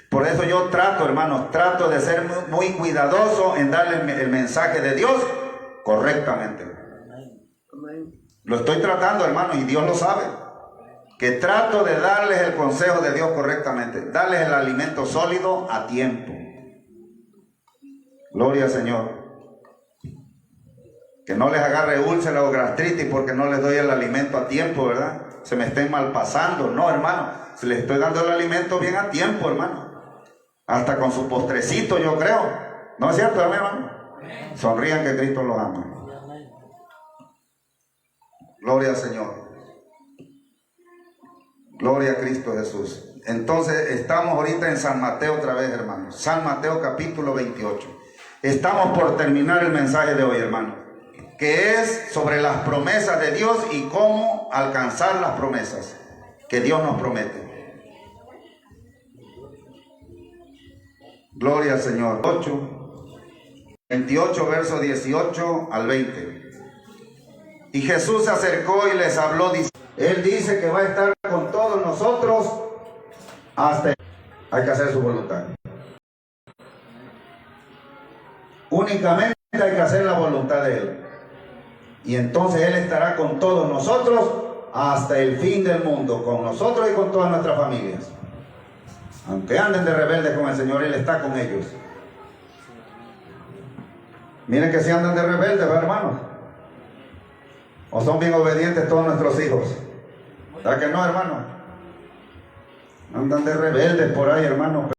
Por eso yo trato, hermanos, trato de ser muy cuidadoso en darle el mensaje de Dios correctamente. Lo estoy tratando, hermanos, y Dios lo sabe. Que trato de darles el consejo de Dios correctamente. Darles el alimento sólido a tiempo. Gloria al Señor. Que no les agarre úlcera o gastritis porque no les doy el alimento a tiempo, ¿verdad? Se me estén malpasando. No, hermano. Si les estoy dando el alimento bien a tiempo, hermano. Hasta con su postrecito, yo creo. ¿No es cierto, hermano? Sonrían que Cristo los ama. Gloria al Señor. Gloria a Cristo Jesús. Entonces estamos ahorita en San Mateo otra vez, hermanos. San Mateo capítulo 28. Estamos por terminar el mensaje de hoy, hermanos, que es sobre las promesas de Dios y cómo alcanzar las promesas que Dios nos promete. Gloria al Señor. 28 verso 18 al 20. Y Jesús se acercó y les habló, Él dice que va a estar con todos nosotros hasta... Hay que hacer su voluntad. Únicamente hay que hacer la voluntad de Él. Y entonces Él estará con todos nosotros hasta el fin del mundo, con nosotros y con todas nuestras familias. Aunque anden de rebeldes con el Señor, Él está con ellos. Miren que si andan de rebeldes, hermanos, o son bien obedientes todos nuestros hijos. ¿Verdad que no, hermano? Andan de rebeldes por ahí, hermano,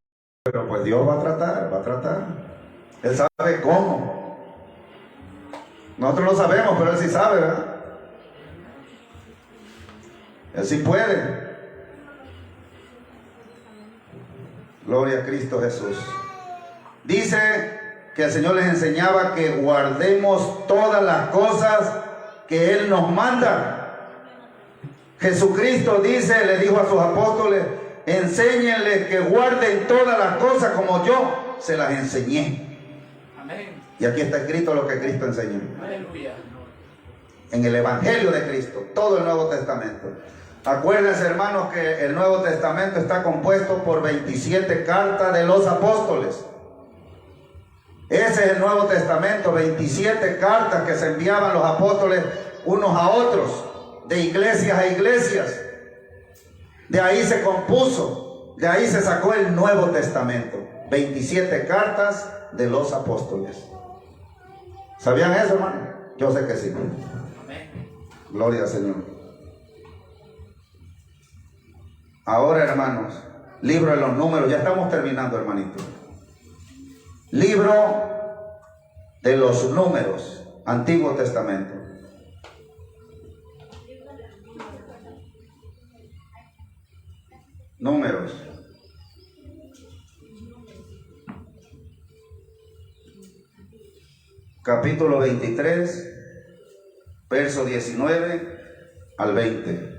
pero pues Dios va a tratar. Él sabe cómo. Nosotros lo sabemos, pero Él sí sabe, ¿verdad? Él sí puede. Gloria a Cristo Jesús. Dice que el Señor les enseñaba que guardemos todas las cosas que Él nos manda. Jesucristo dice, le dijo a sus apóstoles, enséñenles que guarden todas las cosas como yo se las enseñé. Amén. Y aquí está escrito lo que Cristo enseñó. Aleluya. En el Evangelio de Cristo, todo el Nuevo Testamento. Acuérdense, hermanos, que el Nuevo Testamento está compuesto por 27 cartas de los apóstoles. Ese es el Nuevo Testamento, 27 cartas que se enviaban los apóstoles unos a otros, de iglesias a iglesias. De ahí se compuso, de ahí se sacó el Nuevo Testamento. 27 cartas de los apóstoles. ¿Sabían eso, hermano? Yo sé que sí. Gloria al Señor. Ahora, hermanos, libro de los números, ya estamos terminando, hermanito. Libro de los números, Antiguo Testamento. Números. Capítulo 23, verso 19 al 20.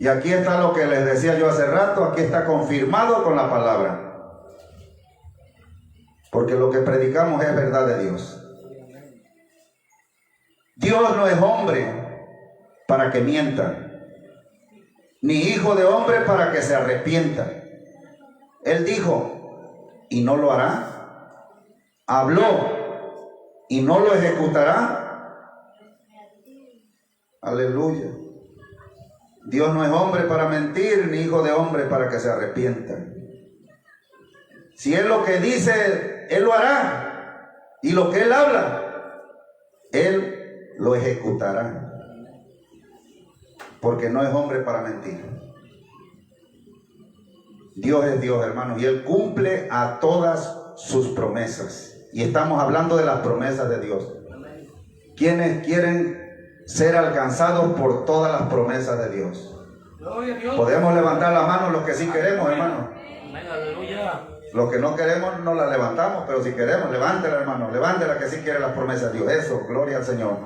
Y aquí está lo que les decía yo hace rato, aquí está confirmado con la palabra. Porque lo que predicamos es verdad de Dios. Dios no es hombre para que mienta, ni hijo de hombre para que se arrepienta. Él dijo, y no lo hará. Habló, y no lo ejecutará. Aleluya. Dios no es hombre para mentir, ni hijo de hombre para que se arrepienta. Si Él lo que dice, Él lo hará. Y lo que Él habla, Él lo ejecutará. Porque no es hombre para mentir. Dios es Dios, hermanos, y Él cumple a todas sus promesas. Y estamos hablando de las promesas de Dios. ¿Quiénes quieren ser alcanzados por todas las promesas de Dios? Podemos levantar la mano los que sí queremos, hermano. Lo que no queremos no la levantamos, pero si queremos, levántela, hermano, levántela que sí quiere las promesas de Dios. Eso, gloria al Señor.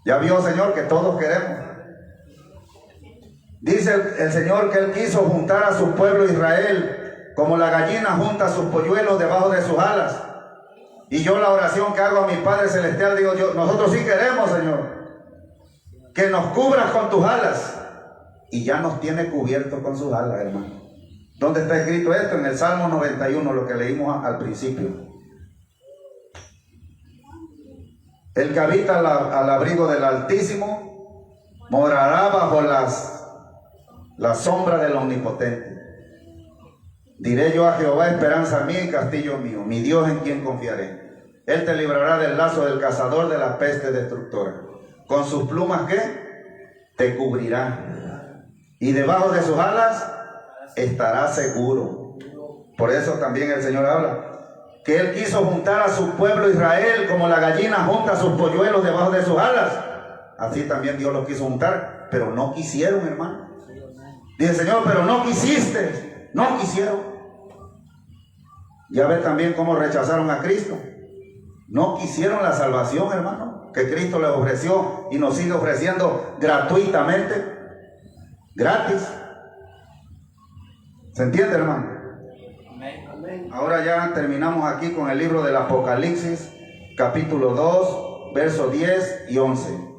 Ya vio, Señor, que todos queremos. Dice el Señor que Él quiso juntar a su pueblo Israel como la gallina junta sus polluelos debajo de sus alas. Y yo la oración que hago a mi Padre Celestial, digo yo, nosotros sí queremos, Señor, que nos cubras con tus alas. Y ya nos tiene cubiertos con sus alas, hermano. ¿Dónde está escrito esto? En el Salmo 91, lo que leímos al principio. El que habita al abrigo del Altísimo morará bajo la sombra del Omnipotente. Diré yo a Jehová, esperanza mía y castillo mío, mi Dios en quien confiaré. Él te librará del lazo del cazador, de la peste destructora. Con sus plumas, ¿qué? Te cubrirá. Y debajo de sus alas estarás seguro. Por eso también el Señor habla que Él quiso juntar a su pueblo Israel como la gallina junta sus polluelos debajo de sus alas. Así también Dios los quiso juntar, pero no quisieron, hermano. Dice, Señor, pero no quisiste, no quisieron. Ya ves también cómo rechazaron a Cristo. No quisieron la salvación, hermano, que Cristo les ofreció y nos sigue ofreciendo gratuitamente, gratis. ¿Se entiende, hermano? Ahora ya terminamos aquí con el libro del Apocalipsis, capítulo 2, versos 10 y 11.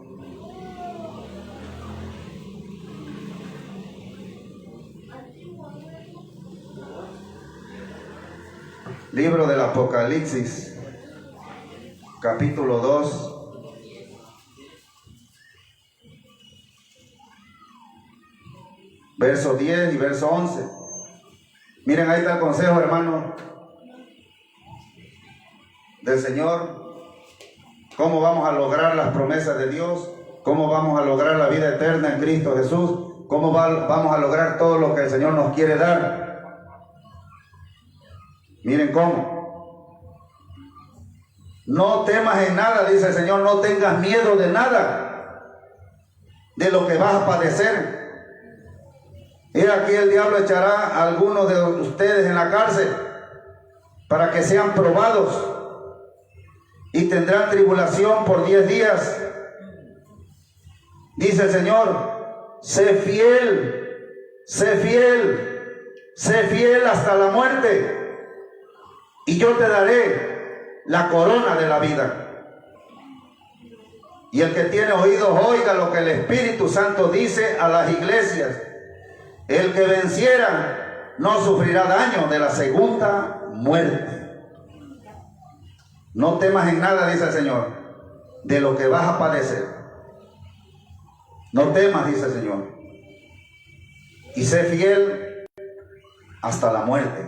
Libro del Apocalipsis, capítulo 2, verso 10 y verso 11. Miren, ahí está el consejo, hermano, del Señor. Cómo vamos a lograr las promesas de Dios, cómo vamos a lograr la vida eterna en Cristo Jesús, cómo vamos a lograr todo lo que el Señor nos quiere dar. Miren cómo. No temas en nada, dice el Señor, no tengas miedo de nada, de lo que vas a padecer. He aquí el diablo echará a algunos de ustedes en la cárcel para que sean probados y tendrán tribulación por 10 días. Dice el Señor, sé fiel, sé fiel, sé fiel hasta la muerte y yo te daré la corona de la vida. Y el que tiene oídos oiga lo que el Espíritu Santo dice a las iglesias. El que venciera no sufrirá daño de la segunda muerte. No temas en nada, dice el Señor, de lo que vas a padecer. No temas, dice el Señor. Y sé fiel hasta la muerte.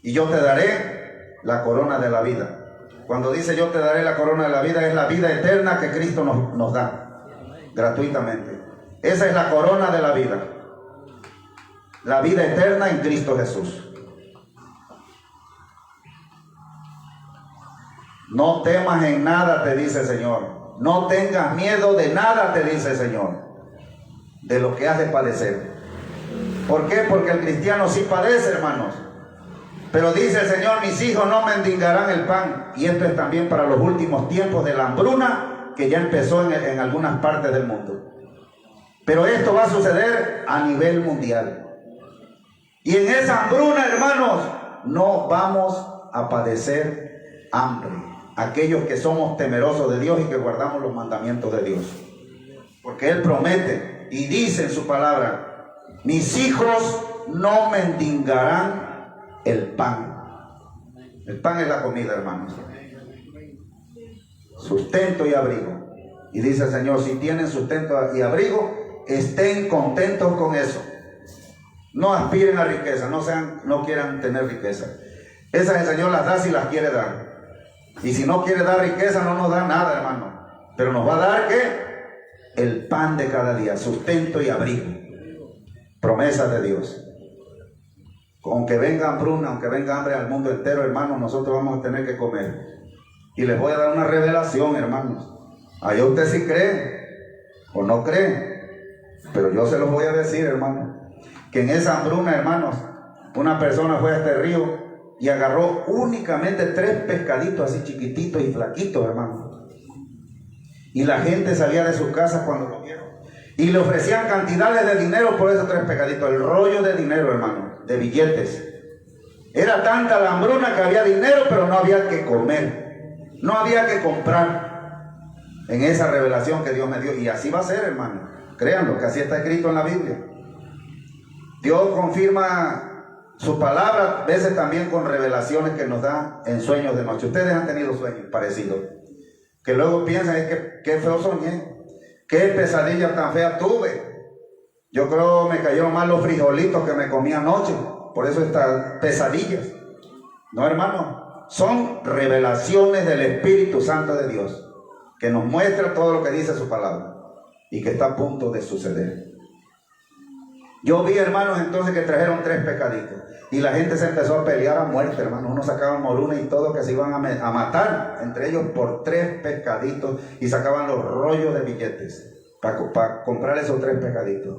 Y yo te daré la corona de la vida. Cuando dice yo te daré la corona de la vida, es la vida eterna que Cristo nos da gratuitamente. Esa es la corona de la vida. La vida eterna en Cristo Jesús. No temas en nada, te dice el Señor. No tengas miedo de nada, te dice el Señor, de lo que has de padecer. ¿Por qué? Porque el cristiano sí padece, hermanos. Pero dice el Señor, mis hijos no mendigarán el pan. Y esto es también para los últimos tiempos de la hambruna que ya empezó en algunas partes del mundo. Pero esto va a suceder a nivel mundial. Y en esa hambruna, hermanos, no vamos a padecer hambre. Aquellos que somos temerosos de Dios y que guardamos los mandamientos de Dios. Porque Él promete y dice en su palabra, mis hijos no mendigarán el pan. El pan es la comida, hermanos. Sustento y abrigo. Y dice el Señor, si tienen sustento y abrigo, estén contentos con eso. No aspiren a riqueza, no quieran tener riqueza. Esas el Señor las da si las quiere dar. Y si no quiere dar riqueza, no nos da nada, hermano. Pero nos va a dar, ¿qué? El pan de cada día, sustento y abrigo. Promesas de Dios. Aunque venga hambruna, aunque venga hambre al mundo entero, hermanos, nosotros vamos a tener que comer. Y les voy a dar una revelación, hermanos. Allá usted sí cree o no cree, pero yo se los voy a decir, hermanos, que en esa hambruna, hermanos, una persona fue a este río y agarró únicamente 3 pescaditos así chiquititos y flaquitos, hermano. Y la gente salía de sus casas cuando lo vieron. Y le ofrecían cantidades de dinero por esos 3 pescaditos. El rollo de dinero, hermano, de billetes. Era tanta la hambruna que había dinero, pero no había que comer. No había que comprar. En esa revelación que Dios me dio. Y así va a ser, hermano. Créanlo, que así está escrito en la Biblia. Dios confirma su palabra, a veces también con revelaciones que nos da en sueños de noche. Ustedes han tenido sueños parecidos, que luego piensan, es que qué feo soñé, qué pesadilla tan fea tuve. Yo creo me cayeron mal los frijolitos que me comí anoche, por eso estas pesadillas. No, hermano, son revelaciones del Espíritu Santo de Dios, que nos muestra todo lo que dice su palabra y que está a punto de suceder. Yo vi, hermanos, entonces que trajeron 3 pescaditos y la gente se empezó a pelear a muerte, hermanos. Unos sacaban morunas y todo, que se iban a matar entre ellos por 3 pescaditos y sacaban los rollos de billetes para comprar esos 3 pescaditos.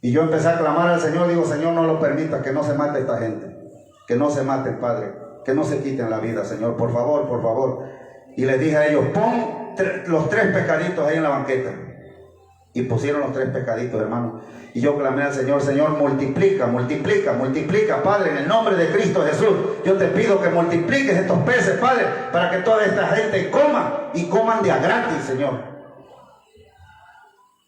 Y yo empecé a clamar al Señor, digo, Señor, no lo permita, que no se mate esta gente, que no se maten, Padre, que no se quiten la vida, Señor, por favor, por favor. Y les dije a ellos, pon los 3 pescaditos ahí en la banqueta. Y pusieron los 3 pescaditos, hermano. Y yo clamé al Señor, Señor, multiplica, multiplica, multiplica, Padre, en el nombre de Cristo Jesús. Yo te pido que multipliques estos peces, Padre, para que toda esta gente coma y coman de a gratis, Señor.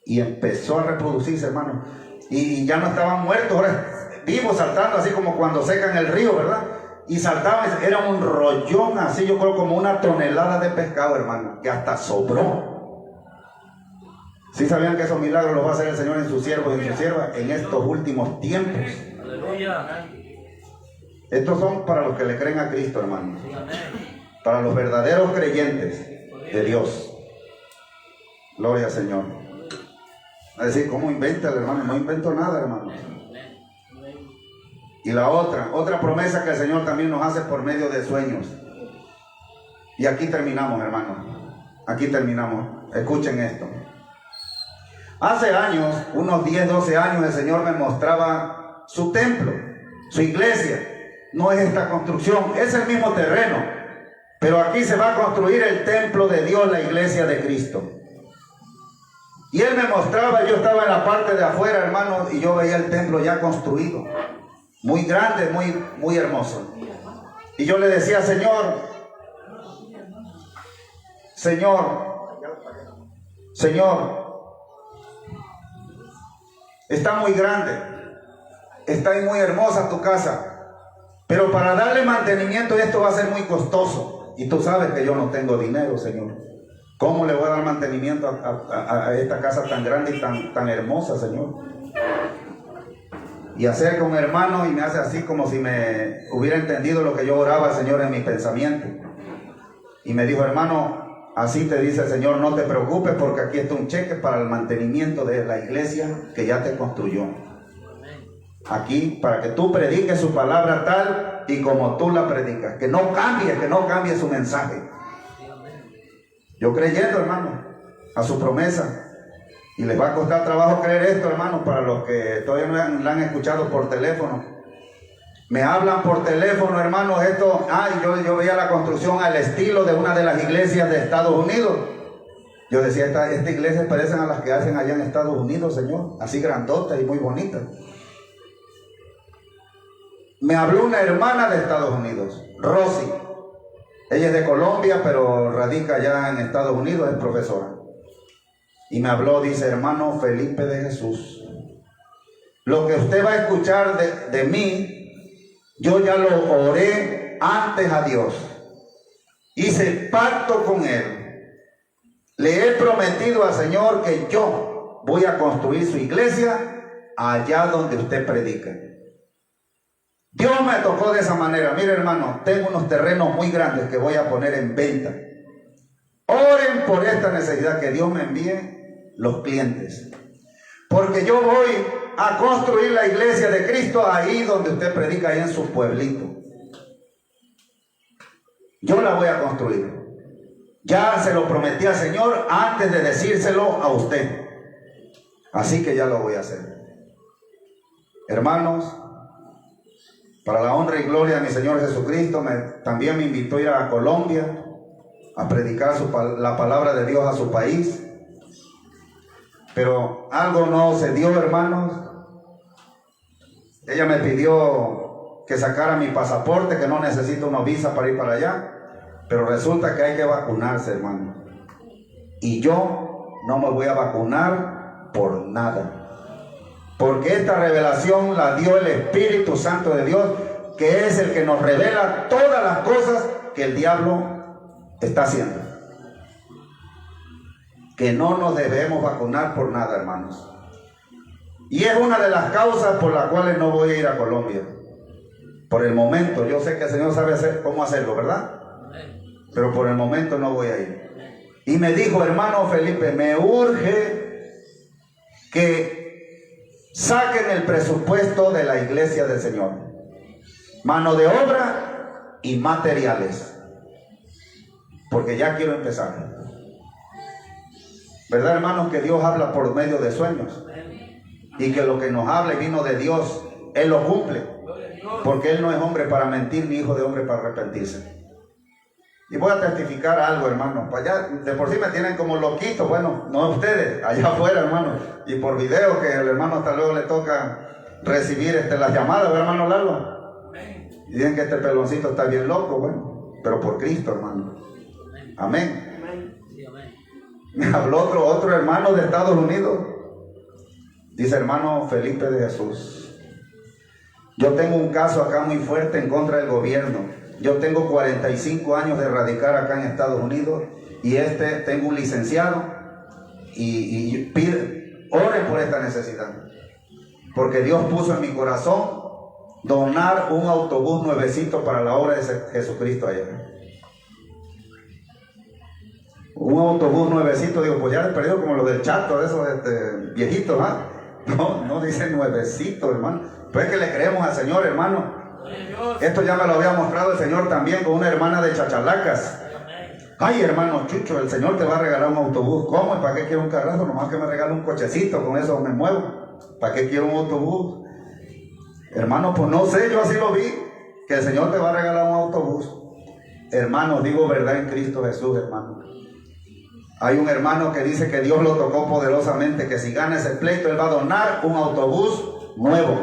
Y empezó a reproducirse, hermano. Y ya no estaban muertos, ahora vivos, saltando así como cuando secan el río, ¿verdad? Y saltaban, era un rollón así, yo creo como 1 tonelada de pescado, hermano, que hasta sobró. ¿Sí sabían que esos milagros los va a hacer el Señor en sus siervos y en sus siervas en estos últimos tiempos? Aleluya. Estos son para los que le creen a Cristo, hermano. Para los verdaderos creyentes de Dios. Gloria al Señor. Es decir, ¿cómo inventa el hermano? No invento nada, hermano. Y la otra promesa que el Señor también nos hace por medio de sueños. Y aquí terminamos, hermano. Aquí terminamos. Escuchen esto. Hace años, unos 10, 12 años, el Señor me mostraba su templo, su iglesia. No es esta construcción, es el mismo terreno. Pero aquí se va a construir el templo de Dios, la iglesia de Cristo. Y Él me mostraba, yo estaba en la parte de afuera, hermano, y yo veía el templo ya construido. Muy grande, muy hermoso. Y yo le decía, Señor, está muy grande, está muy hermosa tu casa, pero para darle mantenimiento esto va a ser muy costoso. Y tú sabes que yo no tengo dinero, Señor. ¿Cómo le voy a dar mantenimiento a esta casa tan grande y tan hermosa, Señor? Y acerca un hermano y me hace así como si me hubiera entendido lo que yo oraba, Señor, en mi pensamiento. Y me dijo, hermano, así te dice el Señor, no te preocupes porque aquí está un cheque para el mantenimiento de la iglesia que ya te construyó. Aquí, para que tú prediques su palabra tal y como tú la predicas. Que no cambie su mensaje. Yo creyendo, hermano, a su promesa. Y les va a costar trabajo creer esto, hermano, para los que todavía no la han escuchado por teléfono. Me hablan por teléfono, hermanos, esto, yo veía la construcción al estilo de una de las iglesias de Estados Unidos. Yo decía, esta iglesia parecen a las que hacen allá en Estados Unidos, Señor, así grandotas y muy bonitas. Me habló una hermana de Estados Unidos, Rosy. Ella es de Colombia, pero radica allá en Estados Unidos, es profesora. Y me habló, dice, hermano Felipe de Jesús, lo que usted va a escuchar de mí, yo ya lo oré antes a Dios. Hice pacto con Él. Le he prometido al Señor que yo voy a construir su iglesia allá donde usted predica. Dios me tocó de esa manera. Mire, hermano, tengo unos terrenos muy grandes que voy a poner en venta. Oren por esta necesidad, que Dios me envíe los clientes. Porque yo voy a construir la iglesia de Cristo ahí donde usted predica, ahí en su pueblito. Yo la voy a construir. Ya se lo prometí al Señor antes de decírselo a usted. Así que ya lo voy a hacer. Hermanos, Para la honra y gloria de mi Señor Jesucristo, también me invitó a ir a Colombia a predicar la palabra de Dios a su país. Pero algo no se dio, hermanos. Ella me pidió que sacara mi pasaporte, que no necesito una visa para ir para allá. Pero resulta que hay que vacunarse, hermano. Y yo no me voy a vacunar por nada. Porque esta revelación la dio el Espíritu Santo de Dios, que es el que nos revela todas las cosas que el diablo está haciendo. Que no nos debemos vacunar por nada, hermanos. Y es una de las causas por las cuales no voy a ir a Colombia. Por el momento, yo sé que el Señor sabe cómo hacerlo, ¿verdad? Pero por el momento no voy a ir. Y me dijo, hermano Felipe, me urge que saquen el presupuesto de la iglesia del Señor. Mano de obra y materiales. Porque ya quiero empezar. ¿Verdad, hermanos, que Dios habla por medio de sueños? Y que lo que nos habla y vino de Dios, Él lo cumple. Porque Él no es hombre para mentir, ni hijo de hombre para arrepentirse. Y voy a testificar algo, hermano. Allá de por sí me tienen como loquito. Bueno, no ustedes, allá afuera, hermano. Y por video que el hermano hasta luego le toca recibir las llamadas, ¿verdad, hermano Lalo? Y dicen que este peloncito está bien loco, bueno. Pero por Cristo, hermano. Amén. Me habló otro hermano de Estados Unidos. Dice, hermano Felipe de Jesús, yo tengo un caso acá muy fuerte en contra del gobierno. Yo tengo 45 años de radicar acá en Estados Unidos y tengo un licenciado y oren por esta necesidad. Porque Dios puso en mi corazón donar un autobús nuevecito para la obra de Jesucristo allá. Un autobús nuevecito, digo, pues ya he perdido como los del Chato, de esos viejitos, ¿ah? No dice nuevecito, hermano. Pues es que le creemos al Señor, hermano. Esto ya me lo había mostrado el Señor también con una hermana de Chachalacas. Ay, hermano Chucho, el Señor te va a regalar un autobús. ¿Cómo? ¿Para qué quiero un carrazo? Nomás que me regale un cochecito, con eso me muevo. ¿Para qué quiero un autobús? Hermano, pues no sé, yo así lo vi, que el Señor te va a regalar un autobús. Hermanos, digo verdad en Cristo Jesús, hermano. Hay un hermano que dice que Dios lo tocó poderosamente, que si gana ese pleito, él va a donar un autobús nuevo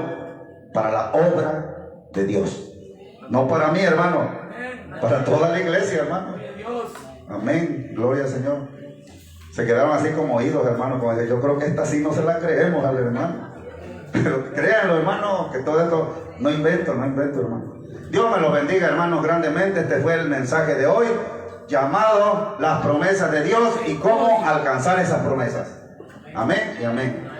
para la obra de Dios. No para mí, hermano, para toda la iglesia, hermano. Amén, gloria al Señor. Se quedaron así como oídos, hermano, como decir, yo creo que esta sí no se la creemos al hermano. Pero créanlo, hermano, que todo esto no invento, hermano. Dios me lo bendiga, hermanos, grandemente. Este fue el mensaje de hoy, llamado las promesas de Dios y cómo alcanzar esas promesas. Amén y amén.